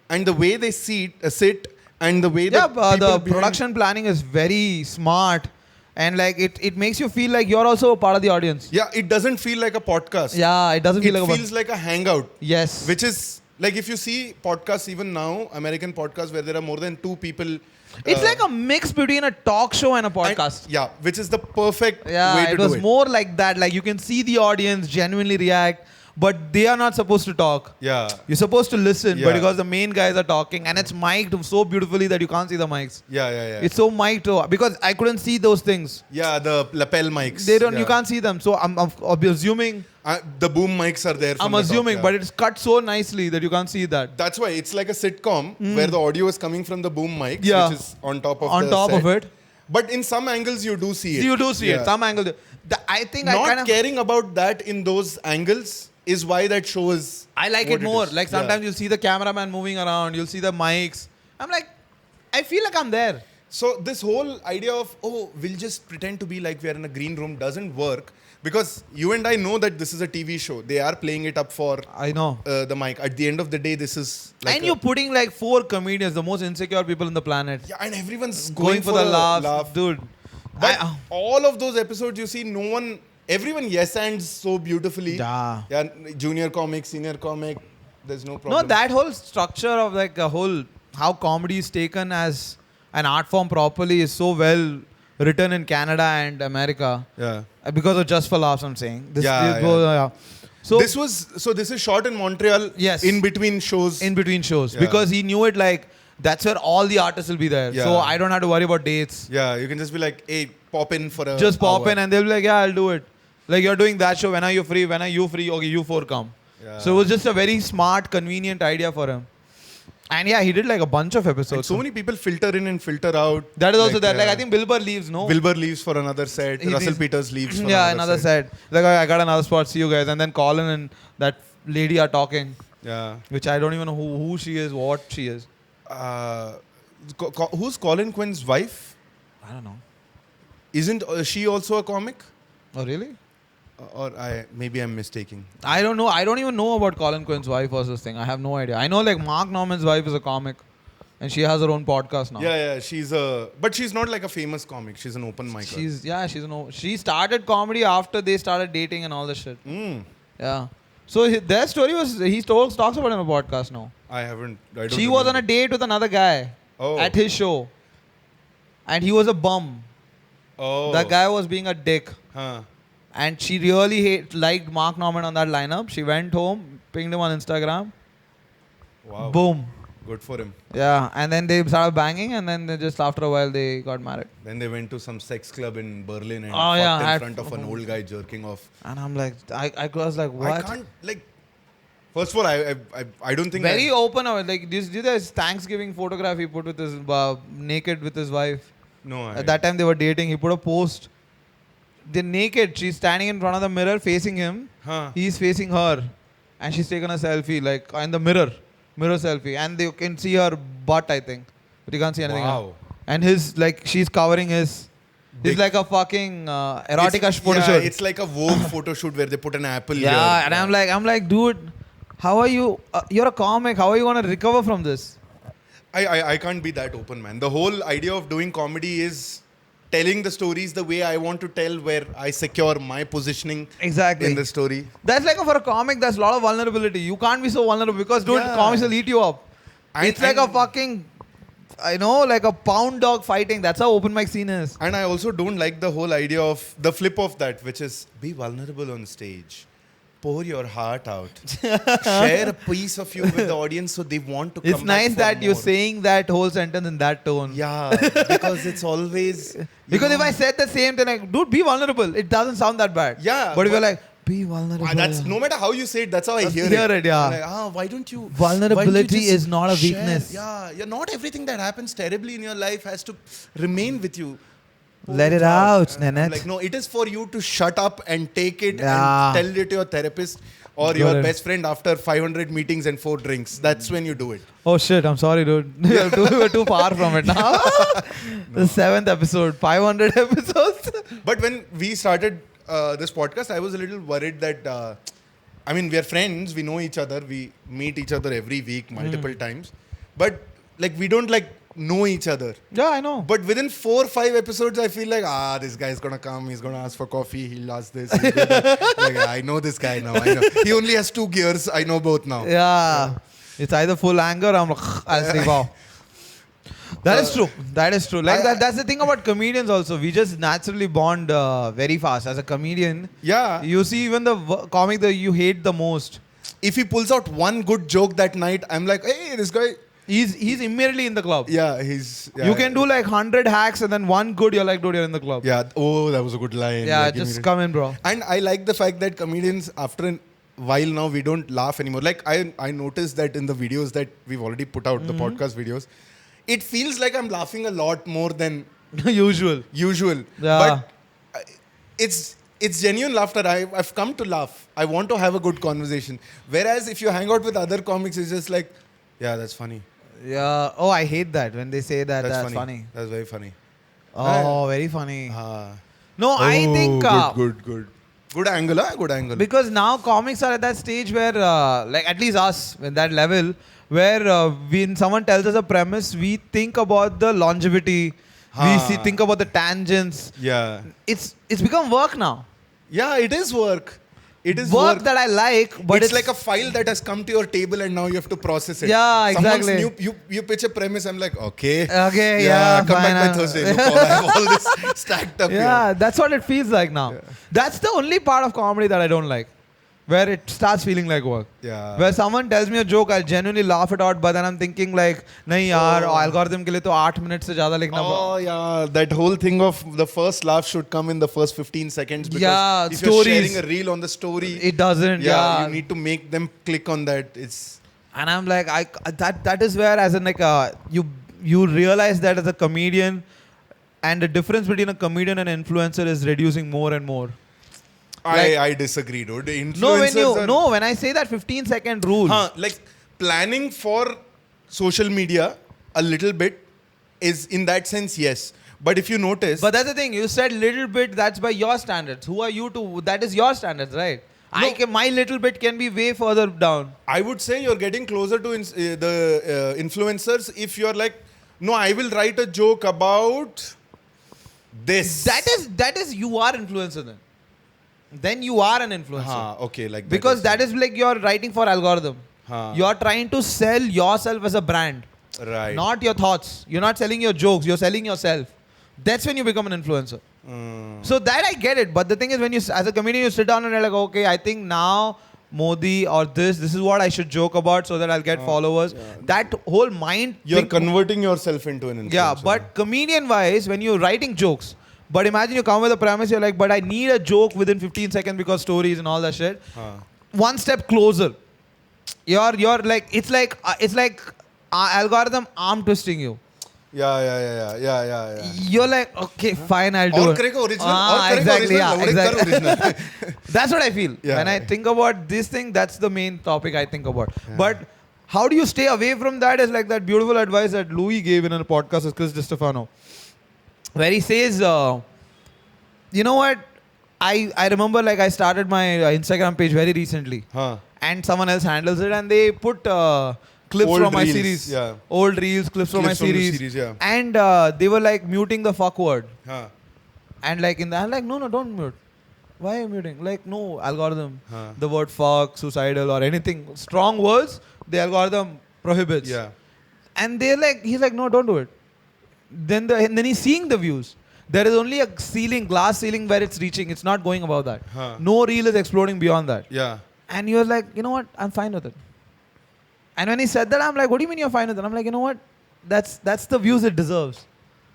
and the way they sit and the way the production planning is very smart, and like it makes you feel like you're also a part of the audience. Yeah, it doesn't feel like a podcast. Yeah, it doesn't feel like it feels like a hangout. Yes. Which is like if you see podcasts even now, American podcasts where there are more than 2 people. It's like a mix between a talk show and a podcast. Which is the perfect way to do it. It was more like that. Like you can see the audience genuinely react. But they are not supposed to talk. Yeah. You're supposed to listen, but because the main guys are talking and it's mic'd so beautifully that you can't see the mics. Yeah. It's so mic'd because I couldn't see those things. Yeah, the lapel mics. They don't. You can't see them. So I'm assuming. The boom mics are there. I'm assuming, but it's cut so nicely that you can't see that. That's why it's like a sitcom where the audio is coming from the boom mics, which is on top of of it. But in some angles, you do see it. You do see it. Some angles. I think not caring about that in those angles is why that show is. I like it more. Like sometimes you'll see the cameraman moving around, you'll see the mics. I'm like, I feel like I'm there. So this whole idea of we'll just pretend to be like we are in a green room doesn't work because you and I know that this is a TV show. They are playing it up for. I know the mic. At the end of the day, this is. Like and you're putting like 4 comedians, the most insecure people on the planet. Yeah, and everyone's going for the laugh, dude. But all of those episodes, you see, everyone yes-ands so beautifully. Yeah. Junior comic, senior comic, there's no problem. No, that whole structure of like a whole, how comedy is taken as an art form properly is so well written in Canada and America. Yeah. Because of Just for Laughs, I'm saying. So this is shot in Montreal. Yes. In between shows. Yeah. Because he knew it like, that's where all the artists will be there. Yeah. So I don't have to worry about dates. Yeah, you can just be like, hey, pop in for a Just pop hour. in and they'll be like, yeah, I'll do it. Like you're doing that show, when are you free? When are you free? Okay, you 4 come. Yeah. So it was just a very smart, convenient idea for him. And yeah, he did like a bunch of episodes. And so many people filter in and filter out. That is also there. Like I think Bill Burr leaves, no? Bill Burr leaves for another set. Russell Peters leaves for another set. Like I got another spot, see you guys. And then Colin and that lady are talking. Yeah. Which I don't even know who she is, what she is. Who's Colin Quinn's wife? I don't know. Isn't she also a comic? Oh, really? Or maybe I'm mistaking. I don't know. I don't even know about Colin Quinn's wife or this thing. I have no idea. I know like Mark Norman's wife is a comic. And she has her own podcast now. Yeah. But she's not like a famous comic. She's an open micer. She started comedy after they started dating and all this shit. Mm. Yeah. So their story was, he talks about it in a podcast now. She was on a date with another guy at his show. And he was a bum. Oh. That guy was being a dick. Huh. And she really liked Mark Norman on that lineup. She went home, pinged him on Instagram. Wow. Boom. Good for him. Yeah. And then they started banging and then they just after a while they got married. Then they went to some sex club in Berlin and fucked in front of an old guy jerking off. And I'm like, I was like, what? I can't, like, first of all, I don't think... Very open. Like, this Thanksgiving photograph he put with his, naked with his wife. No. At that time they were dating. He put a post they're naked. She's standing in front of the mirror facing him. Huh. He's facing her. And she's taken a selfie, like in the mirror selfie. And you can see her butt, I think. But you can't see anything else. Wow. And his, like, she's covering his. It's Dick. like a fucking erotica photo Yeah, shoot. it's like a Vogue photo shoot where they put an apple here. Yeah, and I'm like, dude, how are you? You're a comic. How are you gonna recover from this? I can't be that open, man. The whole idea of doing comedy is telling the stories the way I want to tell, where I secure my positioning Exactly. in the story. That's like for a comic. There's a lot of vulnerability. You can't be so vulnerable because, dude, Yeah. comics will eat you up. And- It's like a and- fucking, I know, like a pound dog fighting. That's how open mic scene is. And I also don't like the whole idea of the flip of that, which is be vulnerable on stage. Pour your heart out. Share a piece of you with the audience so they want to come It's back nice for that you're more. saying that whole sentence in that tone. Yeah, because it's always... Because if I said the same thing, like, dude, be vulnerable. It doesn't sound that bad. Yeah, But if you're but- like, be vulnerable. That's no matter how you say it, that's how I hear it. Yeah. I'm like, why don't you? Vulnerability why don't you just is not a share? weakness. Yeah, not everything that happens terribly in your life has to remain with you. Let it out, Nanette. Like, no, it is for you to shut up and take it Yeah. and tell it to your therapist or Got your it. best friend after 500 meetings and 4 drinks. That's when you do it. Oh shit, I'm sorry, dude. We're too far from it now. The 7th episode, 500 episodes. But when we started this podcast, I was a little worried that, I mean, we are friends, we know each other, we meet each other every week, multiple times. But, like, we don't, like, know each other. Yeah, I know. But within 4 or 5 episodes, I feel like, this guy's gonna come, he's gonna ask for coffee, he'll ask this, he'll do that. Like, I know this guy now, I know. He only has 2 gears, I know both now. Yeah. It's either full anger or I'm like, I'll say, wow. That is true. That is true. Like that's the thing about comedians also. We just naturally bond very fast. As a comedian, Yeah. you see even the comic that you hate the most. If he pulls out one good joke that night, I'm like, hey, this guy. He's immediately in the club. Yeah, he's. Yeah, You can do like 100 hacks and then one good, you're like, dude, you're in the club. Yeah. Oh, that was a good line. Yeah, give me just that. come in, bro. And I like the fact that comedians, after a while now, we don't laugh anymore. Like, I noticed that in the videos that we've already put out, the podcast videos, it feels like I'm laughing a lot more than Usual. usual. Yeah. But it's genuine laughter. I've come to laugh. I want to have a good conversation. Whereas if you hang out with other comics, it's just like, yeah, that's funny. Yeah. Oh, I hate that when they say that. That's funny. That's very funny. Oh, very funny. Ah. No, I think Good angle, huh? Good angle. because now comics are at that stage where, like at least us, in that level, where when someone tells us a premise, we think about the longevity. We think about the tangents. Yeah. It's become work now. Yeah, it is work. It is Work that I like, but it's like a file that has come to your table and now you have to process it. Yeah, Someone's exactly. You pitch a premise, I'm like, okay. Okay, yeah, come fine, back by Thursday. Look, I have all this stacked up yeah, here. that's what it feels like now. Yeah. That's the only part of comedy that I don't like, where it starts feeling like work. Yeah. Where someone tells me a joke, I'll genuinely laugh it out, but then I'm thinking like, nahi yaar, algorithm ke liye to 8 minutes se zyada likhna Oh yeah, that whole thing of the first laugh should come in the first 15 seconds because Yeah, if stories. you're sharing a reel on the story, It doesn't, yeah. you need to make them click on that. It's And I'm like, that is where, as in like, you realize that as a comedian, and the difference between a comedian and an influencer is reducing more and more. I disagree, dude. Influencers When I say that 15-second rule, like planning for social media a little bit is in that sense, yes. But if you notice, but that's the thing. You said little bit. That's by your standards. Who are you to? That is your standards, right? My little bit can be way further down. I would say you're getting closer to the influencers if you're like, no, I will write a joke about this. That is you are influencer then. Then you are an influencer. Okay, like that. Because that is like you're writing for algorithm. Huh. You're trying to sell yourself as a brand. Right. Not your thoughts. You're not selling your jokes. You're selling yourself. That's when you become an influencer. So that I get it. But the thing is, when you, as a comedian, you sit down and you're like, okay, I think now Modi or this is what I should joke about so that I'll get followers. Yeah. That whole mind. You're converting yourself into an influencer. Yeah, but comedian-wise, when you're writing jokes, but imagine you come with a premise, you're like, but I need a joke within 15 seconds because stories and all that shit. One step closer. You're like, it's like algorithm arm twisting you. Yeah. You're like, okay, fine, I'll do Or it. करेगा original, or करेगा exactly, original, yeah, और एक कर exactly. original. That's what I feel. Yeah. When I think about this thing, that's the main topic I think about. But how do you stay away from that is like that beautiful advice that Louis gave in a podcast with Chris DiStefano, where he says, you know what? I remember like I started my Instagram page very recently, हाँ. and someone else handles it, and they put clips Old from my reels, series, yeah. old reels, clips from my Clips from the series, series, yeah. and they were like muting the fuck word, हाँ. and like in that, I'm like, no, don't mute. Why are you muting? Like, no, algorithm. Huh. The word fuck, suicidal, or anything strong words, the algorithm prohibits. Yeah. And they're like, he's like, no, don't do it. And then he's seeing the views. There is only a ceiling, glass ceiling where it's reaching. It's not going above that. Huh. No reel is exploding beyond that. Yeah. And he was like, you know what? I'm fine with it. And when he said that, I'm like, what do you mean you're fine with it? I'm like, you know what? That's the views it deserves.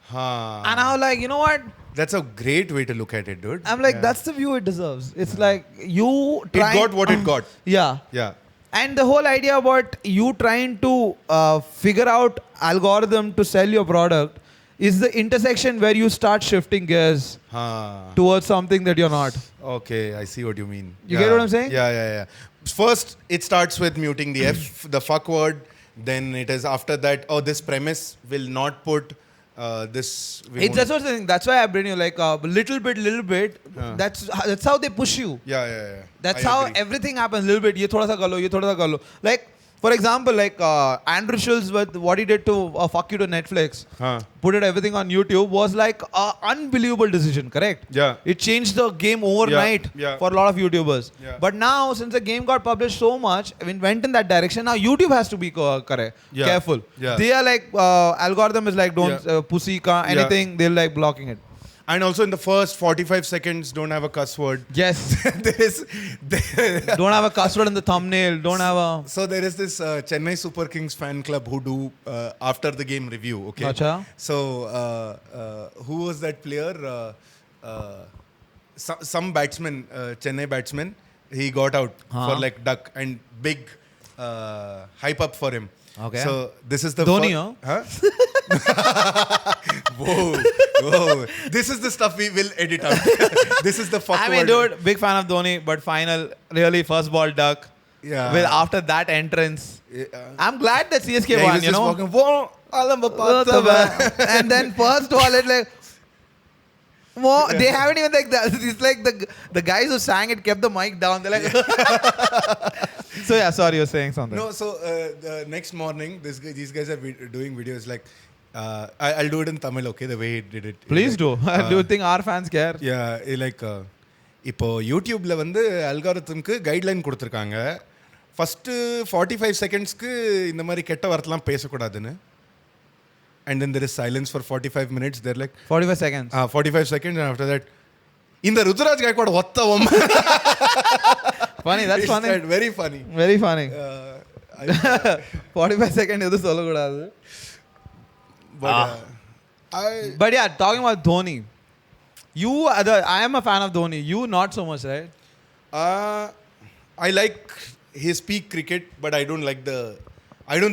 हाँ. And I was like, you know what? That's a great way to look at it, dude. I'm like, Yeah. that's the view it deserves. It's like you It got what it got. Yeah. Yeah. And the whole idea about you trying to figure out algorithm to sell your product is the intersection where you start shifting gears हाँ. towards something that you're not. Okay, I see what you mean. You get what I'm saying? Yeah. First, it starts with muting the F, the fuck word. Then it is after that, oh, this premise will not put this. That's what the thing. That's why I bring you like little bit. That's how they push you. Yeah. That's I how agree. everything happens. Little bit. ये थोड़ा सा कर लो, ये थोड़ा सा कर लो. Like for example, like Andrew Schultz with what he did to fuck you to Netflix, put it everything on YouTube was like an unbelievable decision. Correct? Yeah. It changed the game overnight Yeah. for a lot of YouTubers. Yeah. But now, since the game got published so much, it went in that direction. Now YouTube has to be Yeah. careful. Yeah. They are like algorithm is like don't Yeah. pussy ka anything. They're like blocking it. And also in the first 45 seconds, don't have a cuss word. Yes. Don't have a cuss word in the thumbnail. Don't have a. So there is this Chennai Super Kings fan club who do after the game review. Okay. Acha. So who was that player? Some batsman, Chennai batsman. He got out for like duck and big hype up for him. Okay. So this is the Dhoni, huh? Whoa. This is the stuff we will edit out. This is the fuck I mean, word. dude, big fan of Dhoni, but final, really, first ball duck. Yeah. Well, after that entrance, I'm glad that CSK Yeah, he won, was you just know. walking, "Whoa, Alamba And then first ball, it's like, whoa, they haven't even like that. It's like the guys who sang it kept the mic down. They're like, so yeah, sorry, you're saying something. No, so the next morning, these guys are doing videos like, I'll do it in Tamil, okay, the way he did it. Please do. Do you think our fans care? Yeah, like, இப்போ யூடியூப்ல வந்து அல்காரிதம்க்கு guideline கொடுத்துருக்காங்க first 45 செகண்ட்ஸ்க்கு இந்த மாதிரி கெட்ட வார்த்தைலாம் பேசக்கூடாதுன்னு and then there is silence for 45 minutes. They're like 45 seconds. 45 seconds, and after that, in the Ruturaj Gaikwad Vattavam. Funny, that's funny. Very funny. Very funny. 45 seconds edu solla kodadu. But yeah, talking about Dhoni. I am a fan of Dhoni. You not so much, right? I like his peak cricket, but I don't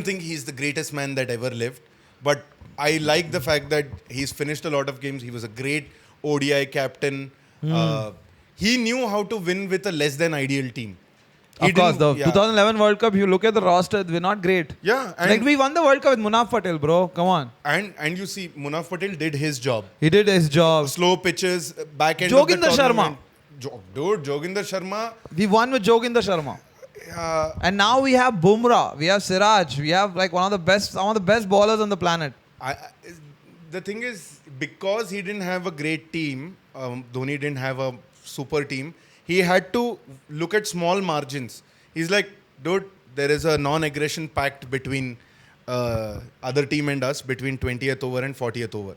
think he's the greatest man that ever lived. But I like the fact that he's finished a lot of games. He was a great ODI captain. He knew how to win with a less than ideal team. Of course, the 2011 World Cup, you look at the roster, we're not great. Yeah. And like we won the World Cup with Munaf Patel, bro. Come on. And you see, Munaf Patel did his job. He did his job. Slow pitches, back end Joginder of the Sharma. tournament. Dude, Joginder Sharma. We won with Joginder Sharma. And now we have Bumrah, we have Siraj, we have like some of the best ballers on the planet. The thing is, because he didn't have a great team, Dhoni didn't have a super team, he had to look at small margins. He's like, dude, there is a non-aggression pact between other team and us, between 20th over and 40th over.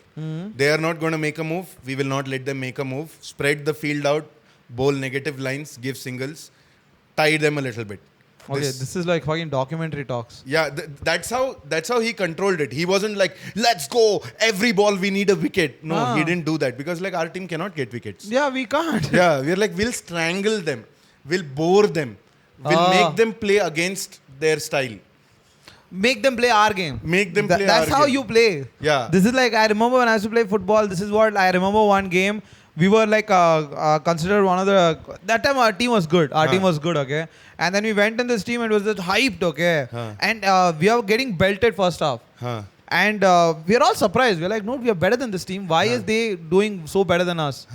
They are not going to make a move. We will not let them make a move. Spread the field out, bowl negative lines, give singles, tie them a little bit. Okay, this is like fucking documentary talks. Yeah, that's how he controlled it. He wasn't like, let's go, every ball we need a wicket. No, he didn't do that, because like our team cannot get wickets. Yeah, we can't. Yeah, we're like, we'll strangle them, we'll bore them, we'll make them play against their style. make them play our game. Make them play That's our how game. you play. Yeah. This is like, I remember when I used to play football, this is what I remember one game. We were like considered one of the, that time our team was good. Our team was good, okay? And then we went in this team and it was just hyped, okay? And we are getting belted first half. And we are all surprised. We're like, no, we are better than this team. Why is they doing so better than us?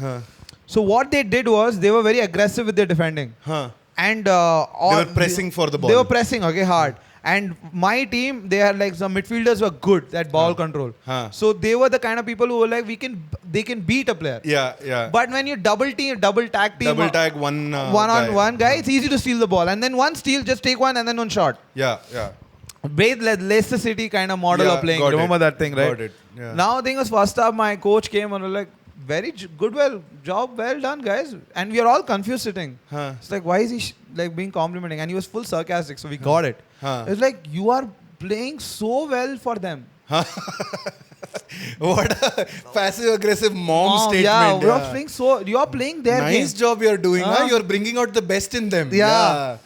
So what they did was they were very aggressive with their defending. And they were pressing for the ball. They were pressing, okay, hard. And my team, they had like some midfielders were good at ball control. So they were the kind of people who were like, they can beat a player. Yeah. But when you double tag team, Double tag one on one guy, it's easy to steal the ball. And then one steal, just take one and then one shot. Yeah. Leicester City kind of model of playing. Remember that thing, right? Got it. Yeah. Now the thing was, first up, my coach came and was like, very job well done, guys. And we are all confused sitting. It's like, why is he like being complimenting? And he was full sarcastic, so we got it. It's like, you are playing so well for them. What a passive aggressive mom statement. Yeah, you are playing their game. Nice job you are doing. You are bringing out the best in them. Yeah.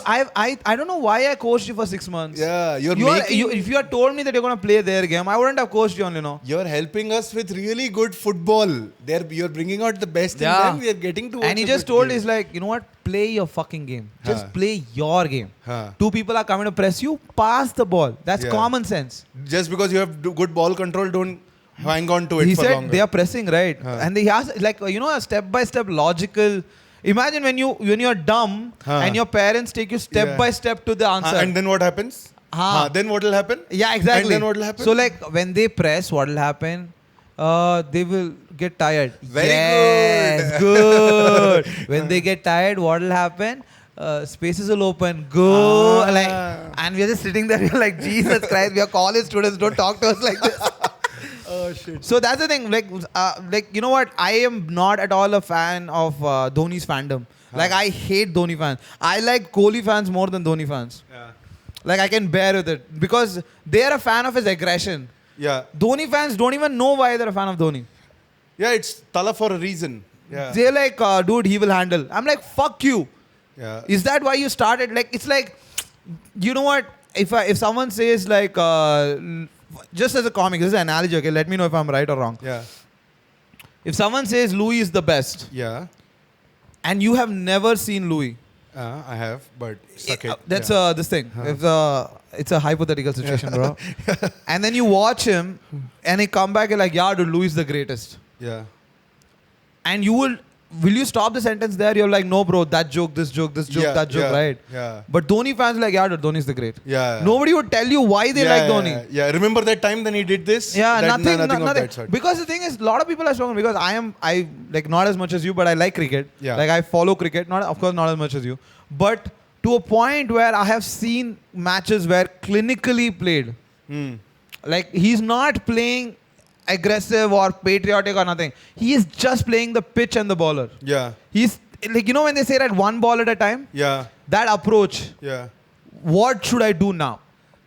I don't know why I coached you for 6 months. Yeah, if you had told me that you're going to play their game, I wouldn't have coached you only, no. You're helping us with really good football. You're bringing out the best in them. We are getting to. And he just told, he's like, you know what? Play your fucking game. Just play your game. Two people are coming to press you, pass the ball. That's common sense. Just because you have good ball control, don't hang on to it he for said longer. They are pressing, right? And he has like, a step-by-step logical. Imagine when you're dumb and your parents take you step by step to the answer. And then what happens? Then what will happen? Yeah, exactly. And then what will happen? So like when they press, what will happen? They will get tired. Very good. When they get tired, what will happen? Spaces will open. And we're just sitting there. We're like, Jesus Christ, we are college students. Don't talk to us like this. Oh shit. So that's the thing. Like you know what? I am not at all a fan of Dhoni's fandom. Like I hate Dhoni fans. I like Kohli fans more than Dhoni fans. Yeah. Like I can bear with it because they are a fan of his aggression. Yeah. Dhoni fans don't even know why they're a fan of Dhoni. Yeah, it's Tala for a reason. Yeah. They're like, dude, he will handle. I'm like, fuck you. Yeah. Is that why you started? Like, it's like, you know what? If someone says like, just as a comic, this is an analogy, okay? Let me know if I'm right or wrong. Yeah. If someone says Louis is the best, Yeah. and you have never seen Louis, I have, but suck it. that's this thing. If it's a hypothetical situation, bro. And then you watch him, and he come back and like, yeah, dude, Louis is the greatest. Yeah. And will you stop the sentence there? You're like, no, bro, that joke, that joke, right? Yeah. But Dhoni fans are like, yeah, dude, Dhoni's the great. Yeah. Nobody would tell you why they like Dhoni. Yeah. Remember that time when he did this? Yeah, nothing of nothing. that sort. Because the thing is, a lot of people are strong because I like not as much as you, but I like cricket. Yeah. Like I follow cricket, of course not as much as you, but to a point where I have seen matches where clinically played. Like he's not playing aggressive or patriotic or nothing. He is just playing the pitch and the bowler. Yeah. He's like, when they say that one ball at a time? Yeah. That approach. Yeah. What should I do now?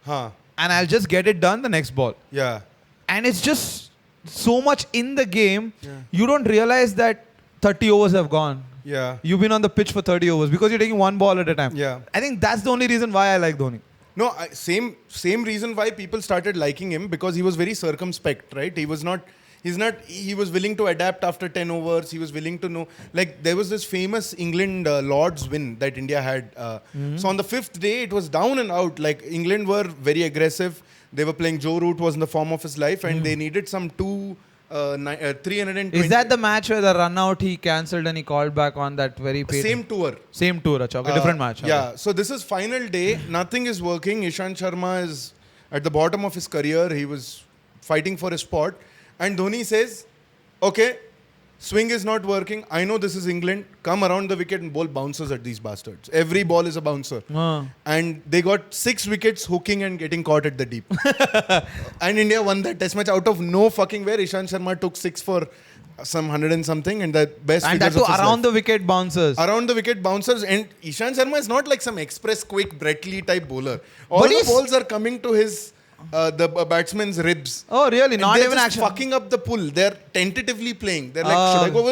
And I'll just get it done the next ball. Yeah. And it's just so much in the game, you don't realize that 30 overs have gone. Yeah. You've been on the pitch for 30 overs because you're taking one ball at a time. Yeah. I think that's the only reason why I like Dhoni. No, same reason why people started liking him, because he was very circumspect, right? He was willing to adapt after 10 overs. He was willing to know, like there was this famous England Lords win that India had. So on the 5th day, it was down and out. Like England were very aggressive. They were playing, Joe Root was in the form of his life, and they needed some 320. Is that the match where the run out he cancelled and he called back on that very Same tour. Same tour, okay, different match. Yeah, so this is final day. Nothing is working. Ishant Sharma is at the bottom of his career. He was fighting for his spot. And Dhoni says, okay, swing is not working. I know this is England. Come around the wicket and bowl bouncers at these bastards. Every ball is a bouncer. And they got 6 wickets hooking and getting caught at the deep. And India won that test match out of no fucking where. Ishant Sharma took 6 for some 100 and something, and the best and that too around the wicket bouncers. Around the wicket bouncers. And Ishant Sharma is not like some express quick Brett Lee type bowler. All the balls are coming to his the batsman's ribs. Oh, really? And not they're even just action. fucking up the pull. They're tentatively playing. They're like, should I go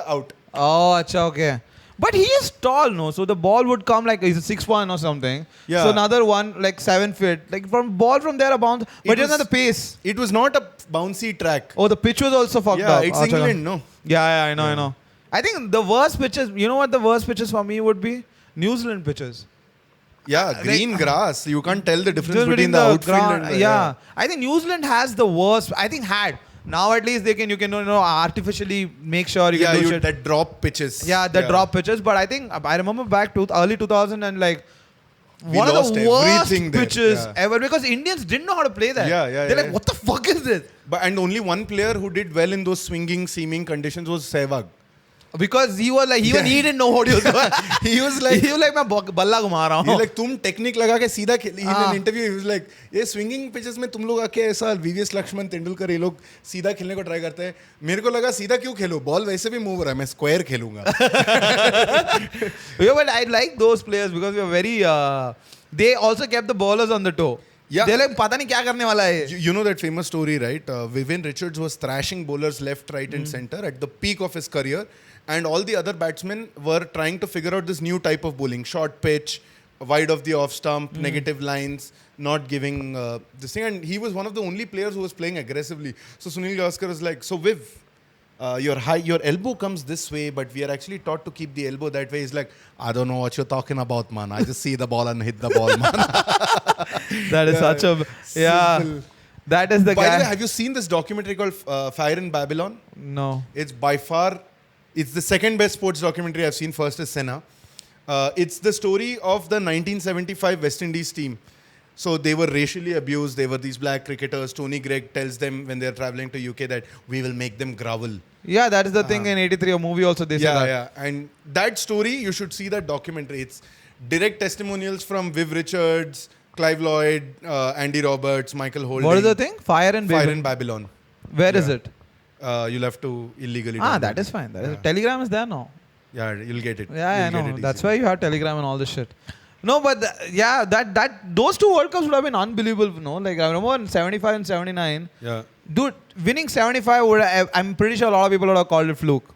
out? Oh, acha, okay. But he is tall, no? So the ball would come like he's a 6'1" or something. Yeah. So another one like 7 feet. Like ball from there a bounce. But it's not the pace. It was not a bouncy track. Oh, the pitch was also fucked up. Yeah, it's England, no? Yeah, I know. I think the worst pitches, you know what the worst pitches for me would be? New Zealand pitches. Yeah, green grass. You can't tell the difference between the outfield ground. and the... Yeah. I think New Zealand has the worst. I think had. Now at least you can artificially make sure you can do shit. That drop pitches. Yeah, the drop pitches. But I think I remember back to early 2000 and like We one of lost the worst everything there. pitches Yeah. ever because Indians didn't know how to play that. They're like, what the fuck is this? And only one player who did well in those swinging, seaming conditions was Sehwag. Because he was like, he didn't know what he was doing. He was like, मैं बल्ला घुमा रहा he हूँ. like तुम technique लगा के सीधा खेल. In an interview, he was like, ये swinging pitches में तुम लोग आके ऐसा VVS लक्ष्मण तेंदुलकर ये लोग सीधा खेलने को ट्राई करते हैं. मेरे को लगा सीधा क्यों खेलो? बॉल वैसे भी मूव हो रहा है. मैं स्क्वायर खेलूंगा. Yeah, but I like those players because we are very. They also kept the bowlers on the toe. Yeah. They're like, पता नहीं क्या करने वाला है. You know that famous story, right? Vivian Richards was thrashing bowlers left, right, and center at the peak of his career, and all the other batsmen were trying to figure out this new type of bowling: short pitch, wide of the off stump, negative lines, not giving this thing. And he was one of the only players who was playing aggressively. So Sunil Gavaskar was like, "So Viv, your elbow comes this way, but we are actually taught to keep the elbow that way." He's like, "I don't know what you're talking about, man. I just see the ball and hit the ball, man." That is such a Simple. That is the By guy. the way, have you seen this documentary called Fire in Babylon? No. It's by far, it's the second best sports documentary I've seen. First is Senna. It's the story of the 1975 West Indies team. So they were racially abused. They were these black cricketers. Tony Greig tells them when they're traveling to UK that we will make them grovel. Yeah, that is the thing in '83. A movie also they say that. Yeah. And that story, you should see that documentary. It's direct testimonials from Viv Richards, Clive Lloyd, Andy Roberts, Michael Holding. What is the thing? Fire in Babylon. Where is it? You'll have to illegally. That download is it. fine. Telegram is there now. Yeah, you'll get it. Yeah, You'll I get know. it That's easily. why you have Telegram and all this shit. No, but those two World Cups would have been unbelievable. No, like I remember in '75 and '79. Yeah. Dude, winning 75 would have, I'm pretty sure a lot of people would have called it fluke.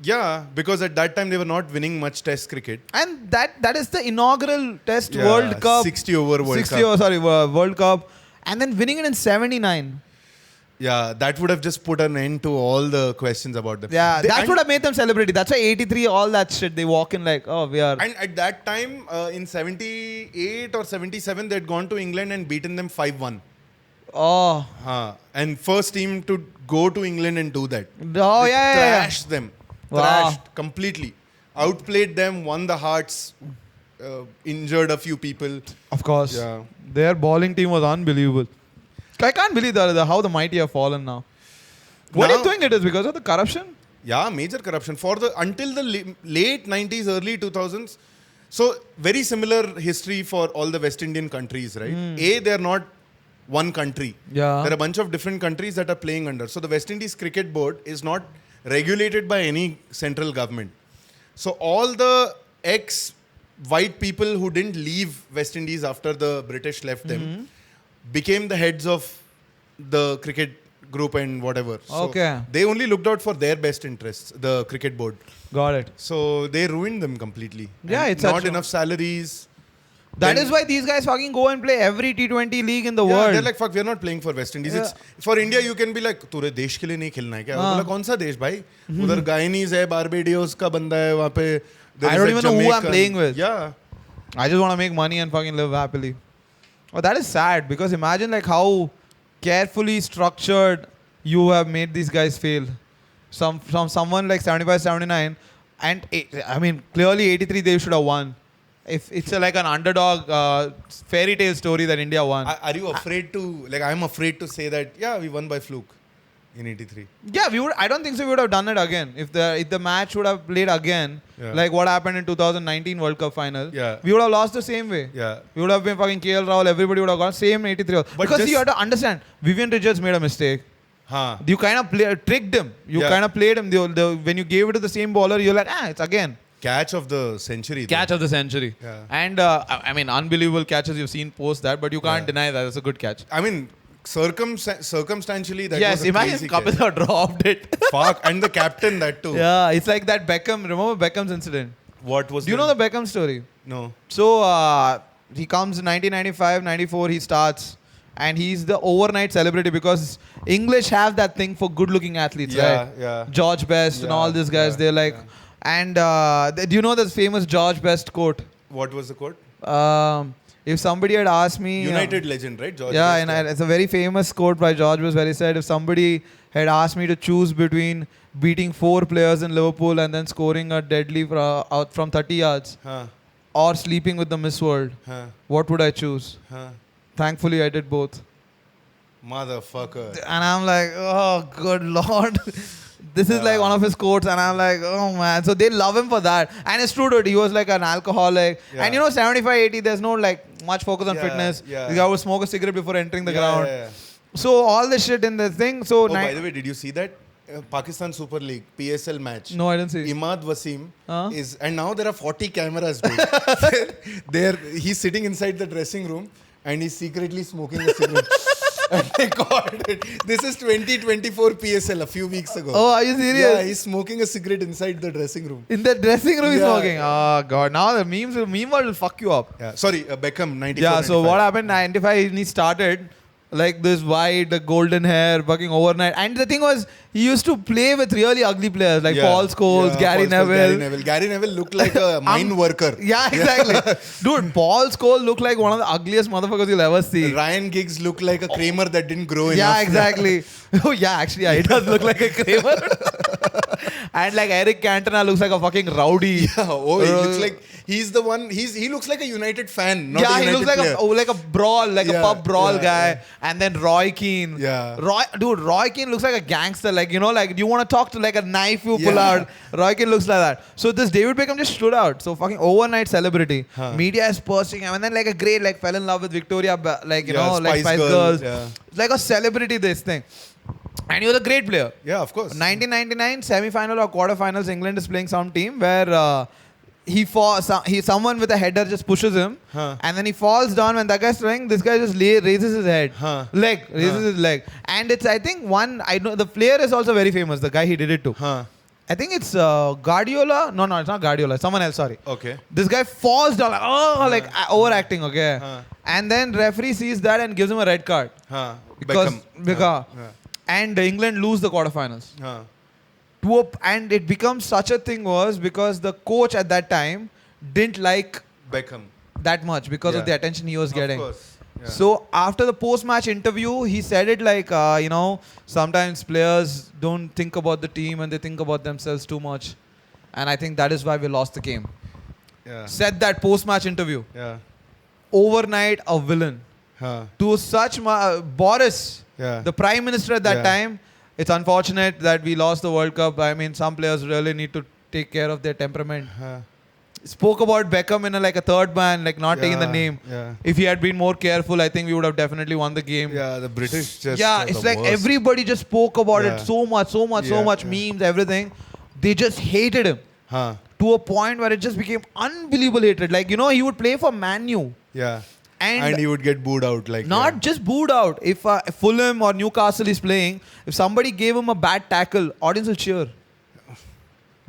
Yeah, because at that time they were not winning much Test cricket. And that is the inaugural Test World Cup. 60 over World 60 Cup. over, sorry, World Cup. And then winning it in '79. Yeah, that would have just put an end to all the questions about them. Yeah, that would have made them celebrity. That's why '83, all that shit, they walk in like, oh, we are. And at that time, in 78 or 77, they'd gone to England and beaten them 5-1. Oh. And first team to go to England and do that. Oh, They yeah. Trashed them. Wow. Trashed completely. Outplayed them, won the hearts, injured a few people. Of course. Yeah. Their bowling team was unbelievable. I can't believe how the mighty have fallen now. What do you think it is? Because of the corruption? Yeah, major corruption. Until the late 90s, early 2000s. So, very similar history for all the West Indian countries, right? They're not one country. Yeah. There are a bunch of different countries that are playing under. So, the West Indies Cricket Board is not regulated by any central government. So, all the ex-white people who didn't leave West Indies after the British left them became the heads of the cricket group and whatever. So Okay. they only looked out for their best interests, the cricket board. Got it. So they ruined them completely. Yeah, And it's not such a- enough salaries. That Then- is why these guys fucking go and play every T20 league in the Yeah, world. they're like, fuck, we're not playing for West Indies. Yeah. It's for India, you can be like, तूरे देश के लिए नहीं खेलना है क्या? बोला कौन सा देश भाई? उधर गायनीज है, बारबेडियोस का बंदा है वहाँ पे. there I is don't a even know who I'm Jamaican. playing with. Yeah. I just want to make money and fucking live happily. Oh, that is sad because imagine like how carefully structured you have made these guys fail. From someone like 75, 79, and I mean clearly 83 they should have won. If it's like an underdog fairy tale story that India won. Are you afraid to, like, I'm afraid to say that, yeah, we won by fluke in 83. Yeah, we would. I don't think so. We would have done it again if the match would have played again, Yeah. like what happened in 2019 World Cup final. Yeah. We would have lost the same way. Yeah. We would have been fucking KL Rahul. Everybody would have gone same 83. But Because just- you have to understand, Vivian Richards made a mistake. Huh. You kind of tricked him. You Yeah. kind of played him. When you gave it to the same bowler, you're like, it's again. Catch of the century. Catch of the century. Yeah. And I mean, unbelievable catches you've seen post that, but you can't Yeah. deny that it's a good catch. I mean, circumstantially, that Yes, was a imagine crazy catch. Kapil dropped it. Fuck, and the captain that too. Yeah, it's like that Beckham. Remember Beckham's incident? What was Do you know the Beckham story? No. So he comes in 1995, 94, he starts. And he's the overnight celebrity because English have that thing for good-looking athletes, right? Yeah. George Best and all these guys, they're like... And do you know this famous George Best quote? What was the quote? If somebody had asked me... United legend, right? George yeah, Best, and it's a very famous quote by George Best where he said, if somebody had asked me to choose between beating 4 players in Liverpool and then scoring a deadly out from 30 yards or sleeping with the Miss World, what would I choose? Thankfully, I did both. Motherfucker. And I'm like, oh, good Lord. This is like one of his quotes, and I'm like, oh man. So they love him for that. And it's true, dude. He was like an alcoholic. And you know, 75, 80, there's no like much focus on fitness. The guy would smoke a cigarette before entering the ground. So all this shit in the thing. So by the way, did you see that? Pakistan Super League PSL match. No, I didn't see. Imad Wasim is, and now there are 40 cameras, dude. He's sitting inside the dressing room and he's secretly smoking a cigarette. And they called it. This is 2024 PSL a few weeks ago. Oh, are you serious? Yeah, he's smoking a cigarette inside the dressing room. In the dressing room, he's smoking. Oh god! Now the meme world will fuck you up. Yeah. Sorry, Beckham 94. Yeah. So 95. what happened? 95. He started. Like this white, the golden hair, fucking overnight. And the thing was, he used to play with really ugly players like Paul Scholes, Gary Neville. Gary Neville looked like a mine worker. Yeah, exactly. Dude, Paul Scholes looked like one of the ugliest motherfuckers you'll ever see. Ryan Giggs looked like a Kramer that didn't grow enough. Yeah, exactly. Oh, yeah, actually, yeah, he does look like a Kramer. And like Eric Cantona looks like a fucking rowdy. Yeah, he looks like he's the one. He looks like a United fan, not a United he looks like player. like a brawl, like a pub brawl guy. And then Roy Keane. Yeah. Roy Keane looks like a gangster. Like, you know, like you want to talk to like a knife you pull out. Roy Keane looks like that. So this David Beckham just stood out. So fucking overnight celebrity. Media is posting him. And then like a great, like fell in love with Victoria, like, you know, like Spice Girls. Yeah. Like a celebrity, this thing. And he was a great player. Yeah, of course. 1999 semi-final or quarter-finals, England is playing some team where someone with a header just pushes him, and then he falls down. When that guy's throwing, this guy just raises his head, raises his leg, and it's I think I know the player is also very famous. The guy he did it to. I think it's Guardiola. No, it's not Guardiola. Someone else. Sorry. Okay. This guy falls down like overacting. Okay. And then referee sees that and gives him a red card. Because and England lose the quarterfinals. And it becomes such a thing was because the coach at that time didn't like Beckham that much because of the attention he was getting. Of course. Yeah. So after the post-match interview, he said it like, you know, sometimes players don't think about the team and they think about themselves too much. And I think that is why we lost the game. Yeah. Said that post-match interview. Yeah. Overnight a villain. To such Boris, the prime minister at that time. It's unfortunate that we lost the World Cup. I mean, some players really need to take care of their temperament. Spoke about Beckham in like a third man, like not taking the name. If he had been more careful, I think we would have definitely won the game. Yeah, the British just... Yeah, it's like worst. Everybody just spoke about it so much, memes, everything. They just hated him. To a point where it just became unbelievable hatred. Like, you know, he would play for Man U. Yeah. And he would get booed out. Like not just booed out. If Fulham or Newcastle is playing, if somebody gave him a bad tackle, audience will cheer.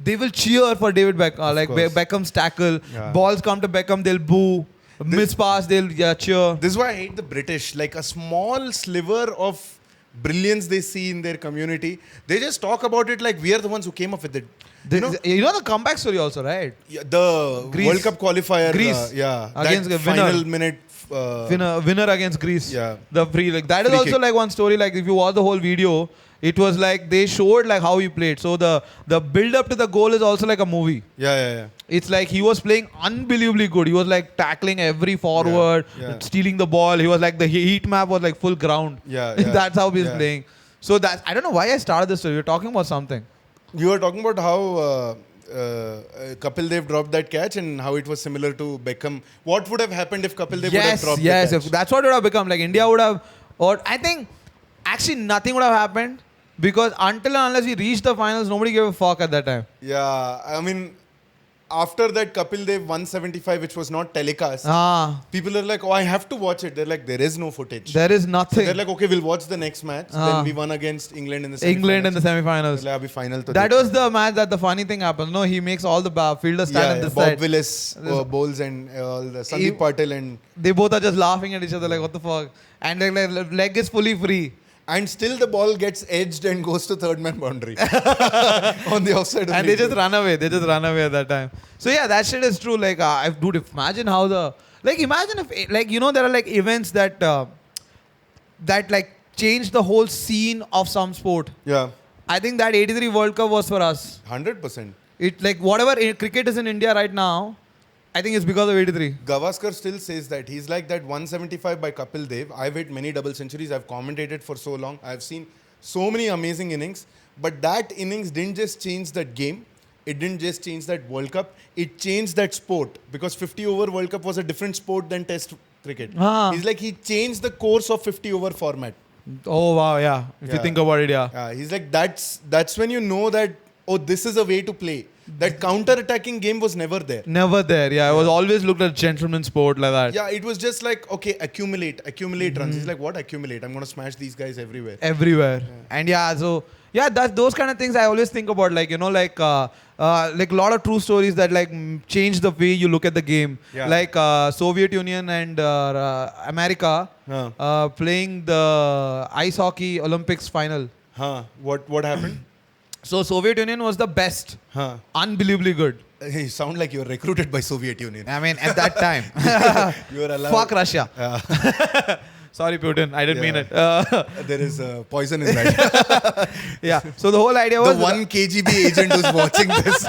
They will cheer for David Beckham. Like Beckham's tackle. Balls come to Beckham, they'll boo. Miss pass, they'll cheer. This is why I hate the British. Like a small sliver of brilliance they see in their community. They just talk about it like we are the ones who came up with it. You know the comeback story also, right? Yeah, the Greece. World Cup qualifier. Greece. Against the final minute. Winner against Greece. Yeah. The free like that is also kick. Like one story. Like if you watch the whole video, it was like they showed like how he played. So the build up to the goal is also like a movie. Yeah. It's like he was playing unbelievably good. He was like tackling every forward, stealing the ball. He was like the heat map was like full ground. That's how he was playing. So that I don't know why I started this story. You're talking about something. You were talking about how Kapil Dev dropped that catch and how it was similar to Beckham. What would have happened if Kapil Dev would have dropped the catch? Yes, that's what it would have become. Like India would have, or I think actually nothing would have happened because until and unless we reached the finals, nobody gave a fuck at that time. Yeah, I mean, after that Kapil Dev 175, which was not telecast, people are like, oh, I have to watch it. They're like, there is no footage. There is nothing. They're like, okay, we'll watch the next match. Then we won against England in the semi-finals. England in the semi-finals. Like, abhi final to That dekho. was the match that the funny thing happened. No, he makes all the fielders stand on this Bob side. Willis bowls and all the Sandeep Patil and They both are just laughing at each other like, what the fuck? And like leg is fully free. and still the ball gets edged and goes to third man boundary on the offside. And they just run away. They just run away at that time. So yeah, that shit is true. Like, dude, imagine how imagine if, like, you know, there are like events that that like change the whole scene of some sport. Yeah, I think that 83 World Cup was for us. 100%. It like whatever cricket is in India right now, I think it's because of 83. Gavaskar still says that. He's like that 175 by Kapil Dev. I've hit many double centuries. I've commentated for so long. I've seen so many amazing innings. But that innings didn't just change that game. It didn't just change that World Cup. It changed that sport. Because 50 over World Cup was a different sport than Test cricket. He's like, he changed the course of 50 over format. Oh wow, yeah. If you think about it, yeah. He's like, that's when you know that, oh, this is a way to play. That counter-attacking game was never there. Never there, yeah. It was always looked at gentleman sport like that. Yeah, it was just like, okay, accumulate runs. He's like, what accumulate? I'm going to smash these guys everywhere. Everywhere. And that's those kind of things I always think about. Like, you know, like a lot of true stories that like change the way you look at the game. Yeah. Like Soviet Union and America playing the ice hockey Olympics final. What happened? So Soviet Union was the best. Unbelievably good. You sound like you were recruited by Soviet Union. I mean, at that time. You were allowed. Fuck Russia. Sorry, Putin. I didn't mean it. There is poison in that. Yeah. So the whole idea was... The one KGB agent who's watching this.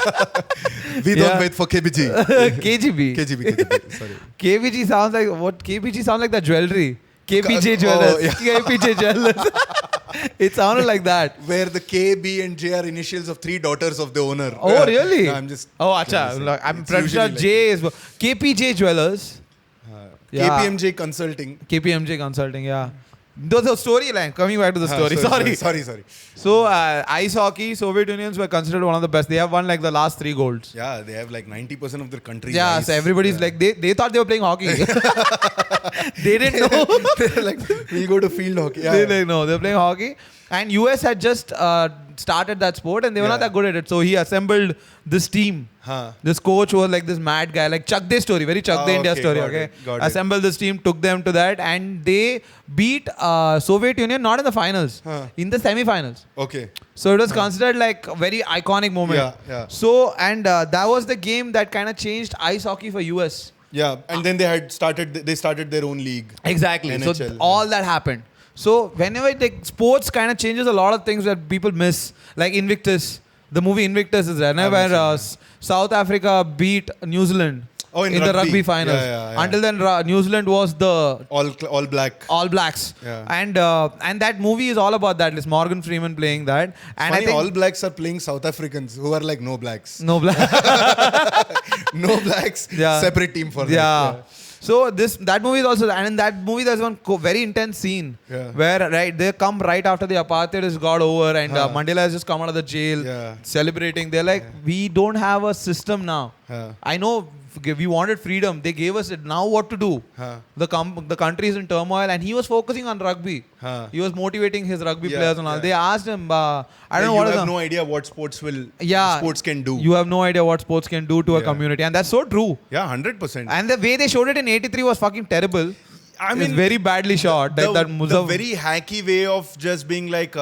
We don't wait for KBG. KGB. Sorry. KBG sounds like... What? KBG sounds like the jewelry. KPJ Jewelers. Oh, yeah. KPJ Jewelers. It sounded like that. Where the K, B and J are initials of 3 daughters of the owner. Oh, really? No, I'm just... Oh, acha. Like, I'm pretty sure J is... KPJ Jewelers. KPMJ Consulting. KPMJ Consulting, yeah. The storyline. Coming back to the story. Sorry. So, ice hockey, Soviet Unions were considered one of the best. They have won like the last 3 golds. Yeah, they have like 90% of their country. Yeah, so everybody's like, they thought they were playing hockey. They didn't know. They're like, we'll go to field hockey. They didn't know. They're playing hockey. And US had just started that sport and they were not that good at it. So he assembled this team. This coach was like this mad guy, like Chuck Day story, very Chuck Day India story. Got Assembled this team, took them to that, and they beat Soviet Union not in the finals, in the semi-finals. Okay. So it was considered like a very iconic moment. Yeah. So that was the game that kind of changed ice hockey for US. Yeah, and then they started their own league. Exactly. NHL, So all that happened. So whenever sports kind of changes a lot of things that people miss, like Invictus, the movie Invictus is there, where South Africa beat New Zealand in the rugby finals. Yeah. Until then, New Zealand was the all black. All Blacks. Yeah. And that movie is all about that. It's Morgan Freeman playing that. And Funny, I think all blacks are playing South Africans who are like no blacks. No black. No blacks. Yeah. Separate team for that. Yeah. So that movie is also, and in that movie there's one very intense scene where they come right after the apartheid has got over and Mandela has just come out of the jail celebrating. They're like, we don't have a system now. I know we wanted freedom. They gave us it. Now what to do? The country is in turmoil and he was focusing on rugby. He was motivating his rugby players and all. They asked him, I don't know what. You have no idea what sports can do. You have no idea what sports can do to a community. And that's so true. Yeah, 100%. And the way they showed it in 83 was fucking terrible. I mean, it's very badly shot. The very hacky way of just being like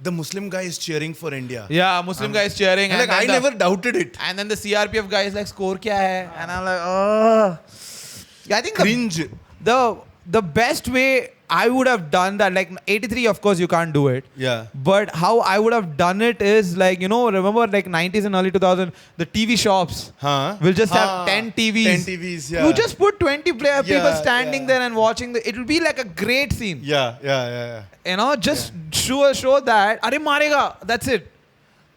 the Muslim guy is cheering for India. Yeah, Muslim guy is cheering. And I never doubted it. And then the CRPF guy is like, score kya hai? And I'm like, oh. I think cringe. The best way I would have done that, like 83, of course, you can't do it. Yeah. But how I would have done it is like, remember like 90s and early 2000s, the TV shops will just have 10 TVs. 10 TVs, yeah. You just put 20 people standing there and watching. It will be like a great scene. Yeah. Just show that. Arey marega. That's it.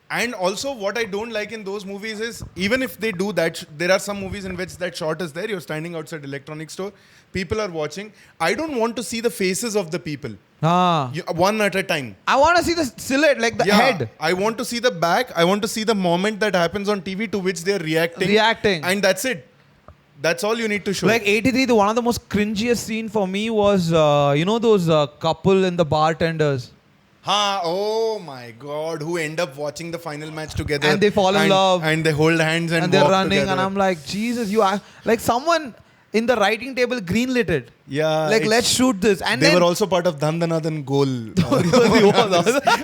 And also, what I don't like in those movies is, even if they do that, there are some movies in which that shot is there. You're standing outside electronics store, people are watching. I don't want to see the faces of the people, one at a time. I want to see the silhouette, like the head. I want to see the back. I want to see the moment that happens on TV to which they're reacting. And that's it. That's all you need to show. Like 83, one of the most cringiest scene for me was, those couple in the bartenders. Oh my God, who end up watching the final match together. And they fall in love. And they hold hands and they're walk running. together. And I'm like, Jesus, you are like someone in the writing table greenlit it. Yeah. Like, let's shoot this. And they then, were also part of Dhandanadan Goal.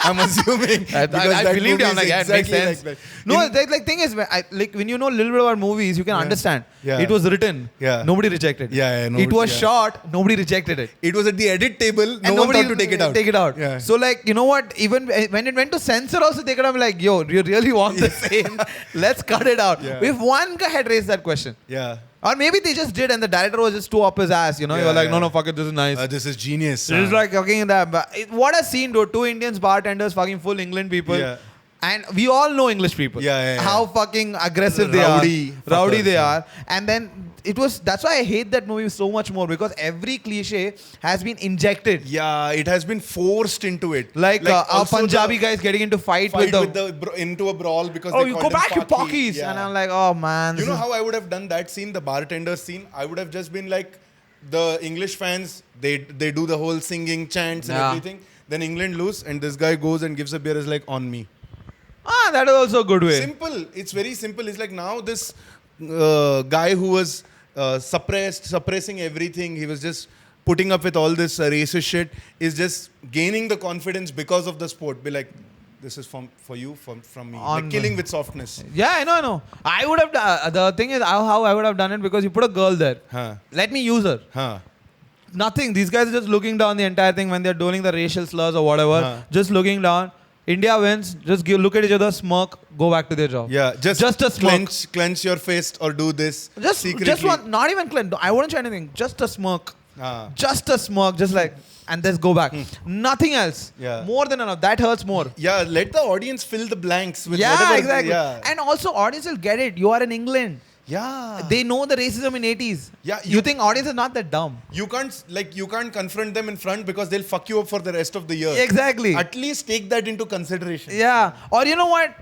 I'm assuming. I believed you. I'm like, yeah, it makes sense. Like no, thing is, when you know a little bit about movies, you can understand. Yeah. It was written. Yeah. Nobody rejected. It was shot. Nobody rejected it. It was at the edit table. No one thought to take it out. Yeah. So, like, you know what? Even when it went to censor also, they could have been like, yo, you really want the same? Let's cut it out. Yeah. If one guy had raised that question. Yeah. Or maybe they just did and the director was just too up his ass, you know? You were like, no, fuck it, this is nice. This is genius. It's like, okay, what a scene, dude. 2 Indians bartenders, fucking full England people. Yeah. And we all know English people. Yeah. How fucking aggressive Rowdy they are. And then that's why I hate that movie so much more, because every cliche has been injected. Yeah, it has been forced into it. Like our Punjabi guys getting into fight with into a brawl because you go back to Pockies. Yeah. And I'm like, oh man. You know how I would have done that scene, the bartender scene? I would have just been like, the English fans, they do the whole singing, chants and everything. Then England lose and this guy goes and gives a beer, is like, on me. That is also a good way. Simple. It's very simple. It's like now this guy who was suppressing everything, he was just putting up with all this racist shit, is just gaining the confidence because of the sport. Be like, this is for you, from me. Like killing with softness. Yeah, I know. I would have the thing is how I would have done it, because you put a girl there. Let me use her. Nothing. These guys are just looking down the entire thing when they're doing the racial slurs or whatever. Just looking down. India wins. Just look at each other, smirk, go back to their job. Yeah, just a smirk. Clench your fist or do this. Secretly. Just one. Not even clench. I wouldn't say anything. Just a smirk. Just a smirk. Just like, and just go back. Nothing else. Yeah. More than enough. That hurts more. Yeah, let the audience fill the blanks with whatever. Exactly. Yeah. And also, audience will get it. You are in England. Yeah. They know the racism in 80s. Yeah. You think audience is not that dumb. You can't confront them in front because they'll fuck you up for the rest of the year. Exactly. At least take that into consideration. Yeah. Or you know what?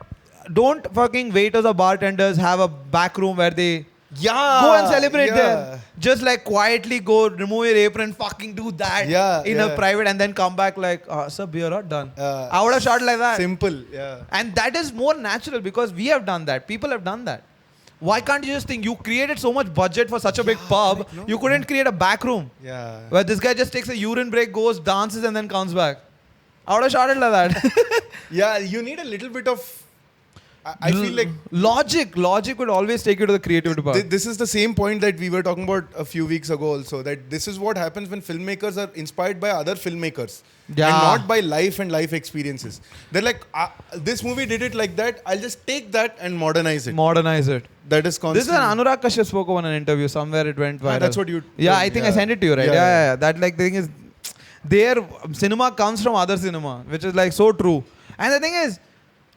Don't fucking waiters or bartenders have a back room where they go and celebrate there. Just like quietly go, remove your apron, fucking do that in a private, and then come back like, sir, beer or done. I would have shot like that. Simple. Yeah. And that is more natural because we have done that. People have done that. Why can't you just think, you created so much budget for such a big pub, you couldn't create a back room where this guy just takes a urine break, goes, dances and then comes back. I would have shot it like that. Yeah, you need a little bit of, I feel like logic would always take you to the creativity part. This is the same point that we were talking about a few weeks ago also, that this is what happens when filmmakers are inspired by other filmmakers and not by life and life experiences. They're like, this movie did it like that, I'll just take that and modernize it. That is constant. This is an Anurag Kashyap spoke of in an interview. Somewhere it went viral. That's what you... I think I sent it to you, right? Yeah. That like the thing is, their cinema comes from other cinema, which is like so true. And the thing is,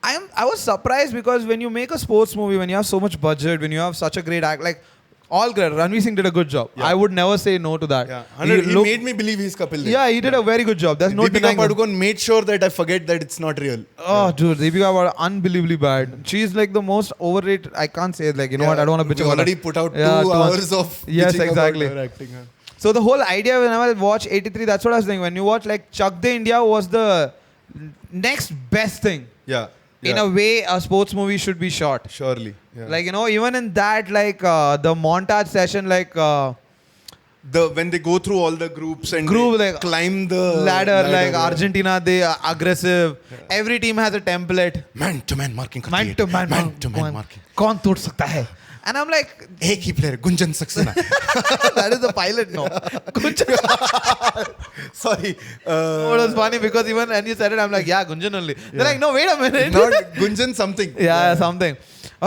I was surprised because when you make a sports movie, when you have so much budget, when you have such a great act, like all great. Ranveer Singh did a good job. I would never say no to that. Yeah. He made me believe he's Kapil Dev. Yeah, he did a very good job. There's no Deepika Padukone made sure that I forget that it's not real. Oh, dude, Deepika was unbelievably bad. She's like the most overrated. I can't say it. Like, you know what? I don't want to bitch about her. Already put out 2 hours of bitching exactly. about her acting. So the whole idea when I watch 83, that's what I was thinking. When you watch like Chak De India was the next best thing. Yeah. In a way, a sports movie should be shot. Surely. Yeah. Like, you know, even in that, like, the montage session, like... when they go through all the groups and like, climb the ladder like Argentina, they are aggressive. Every team has a template. Man-to-man marking. Man-to-man marking. Kaun tood sakta hai? And I'm like... Ek hi player, Gunjan Saxena. That is the pilot, no. Gunjan. Sorry. It was funny because even when you said it, I'm like, yeah, Gunjan only. They're like, no, wait a minute. Not Gunjan something. Yeah, something.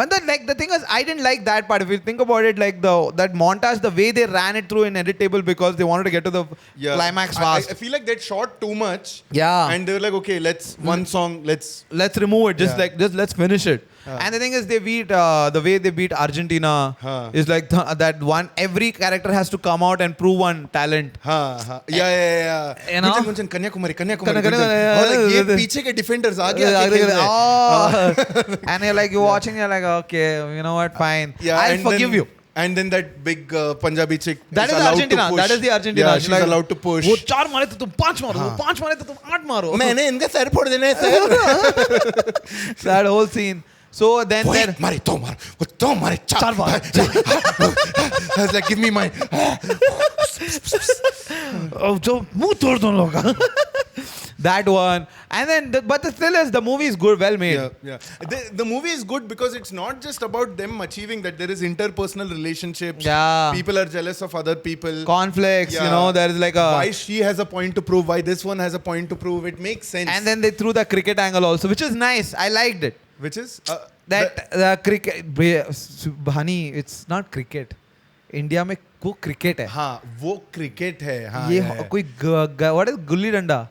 And then like the thing is, I didn't like that part. If you think about it, like that montage, the way they ran it through in editable because they wanted to get to the climax fast. I feel like they shot too much. Yeah. And they were like, okay, let's one song, let's remove it. Just let's finish it. And the thing is, they beat the way they beat Argentina is like that one. Every character has to come out and prove one talent. Yeah. You know? Gunjan, Kanyakumari. Yeah. Like, ये पीछे के defenders आगे खेल रहे हैं. And you're watching, you're like, okay, you know what, fine. Yeah, I'll forgive you. And then that big Punjabi chick That is allowed Argentina. to push. That is the Argentina. Yeah, she's like, allowed to push. वो 4 मारे तो तुम 5 मारो, वो 5 मारे तो तुम 8 मारो. मैंने इनका सर फोड़ देना है sir. That whole scene. So then मारे तो मार, वो तो मारे 4 बार. I was like, give me mine. जो मुंह तोड़ दो लोग. That one. And then, but the still is, the movie is good, well made. Yeah. The movie is good because it's not just about them achieving that. There is interpersonal relationships. Yeah. People are jealous of other people. Conflicts, you know, there is like a... Why she has a point to prove, why this one has a point to prove. It makes sense. And then they threw the cricket angle also, which is nice. I liked it. Which is? The cricket... Honey, it's not cricket. India में वो cricket है. हाँ, वो cricket है. हाँ, ये कोई what is gulli danda?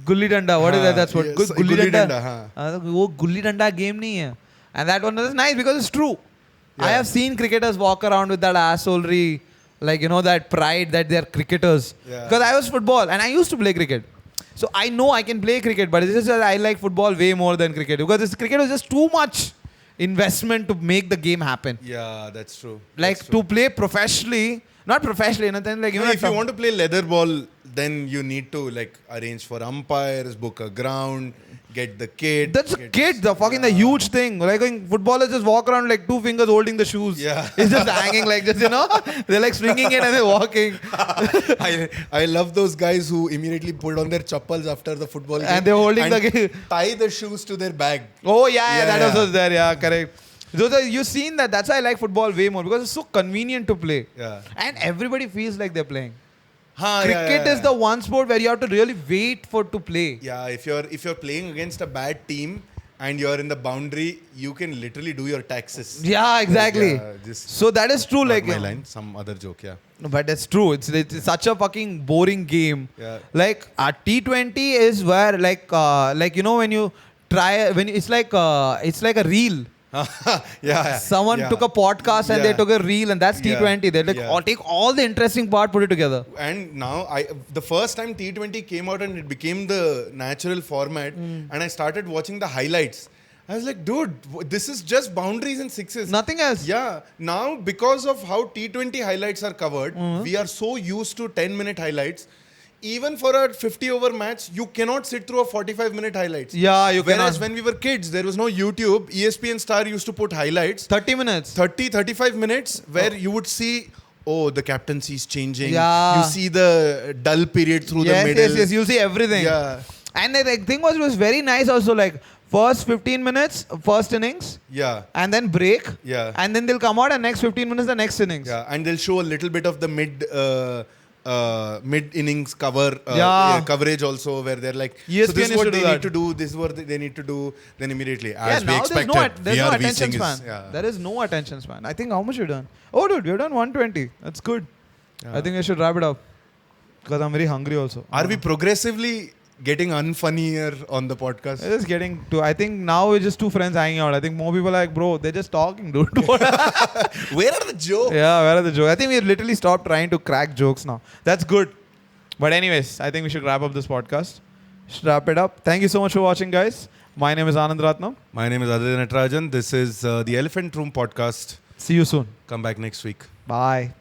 Gulli danda, what is that? That's what. Gulli danda. वो गुल्ली डंडा game नहीं है. And that one is nice because it's true. I have seen cricketers walk around with that assholery, like, you know, that pride that they're cricketers. Because I was football and I used to play cricket. So I know I can play cricket, but it's just that I like football way more than cricket. Because this cricket was just too much investment to make the game happen. Yeah, that's true. Like to play professionally, not professionally, then like, you know, if you want to play leather ball, then you need to like arrange for umpires, book a ground, get the kit. That's a kit, the huge thing. Like footballers just walk around like 2 fingers holding the shoes. Yeah. It's just hanging like this, you know. They're like swinging it and they're walking. I love those guys who immediately put on their chappals after the football game. And they're holding the tie the shoes to their bag. Oh yeah, that was there. Yeah, correct. So you've seen that. That's why I like football way more because it's so convenient to play. Yeah. And everybody feels like they're playing. Cricket is the one sport where you have to really wait to play. Yeah, if you're playing against a bad team and you're in the boundary, you can literally do your taxes. Yeah, exactly. So that is true. Like my line, some other joke, yeah. No, but that's true. It's such a fucking boring game. Yeah. Like T20 is where like you know when you try it's like a reel. Someone took a podcast and they took a reel and that's T20. They take all the interesting part, put it together. And now the first time T20 came out and it became the natural format and I started watching the highlights. I was like, dude, this is just boundaries and sixes. Nothing else. Yeah. Now, because of how T20 highlights are covered, we are so used to 10-minute highlights. Even for a 50-over match, you cannot sit through a 45-minute highlights. Yeah, you cannot. Whereas when we were kids, there was no YouTube. ESPN Star used to put highlights. 30 minutes. 35 minutes where you would see, the captaincy is changing. Yeah. You see the dull period through the middle. Yes. You'll see everything. Yeah. And the thing was, it was very nice also, like, first 15 minutes, first innings. Yeah. And then break. Yeah. And then they'll come out and next 15 minutes, the next innings. Yeah. And they'll show a little bit of the mid innings coverage also where they're like, ESPN so this is what they need to do, this is what they need to do, then immediately as we expected, there's no attention span. There is no attention span. I think how much you've done? Oh dude, we've done 120. That's good. I think I should wrap it up because I'm very hungry also. Are we progressively getting unfunnier on the podcast? It's just getting to, I think now we're just two friends hanging out. I think more people are like, bro, they're just talking, dude. Where are the jokes? Yeah, where are the jokes? I think we literally stopped trying to crack jokes now. That's good. But anyways, I think we should wrap up this podcast. Should wrap it up. Thank you so much for watching, guys. My name is Anand Ratnam. My name is Aditya Natarajan. This is the Elephant Room podcast. See you soon. Come back next week. Bye.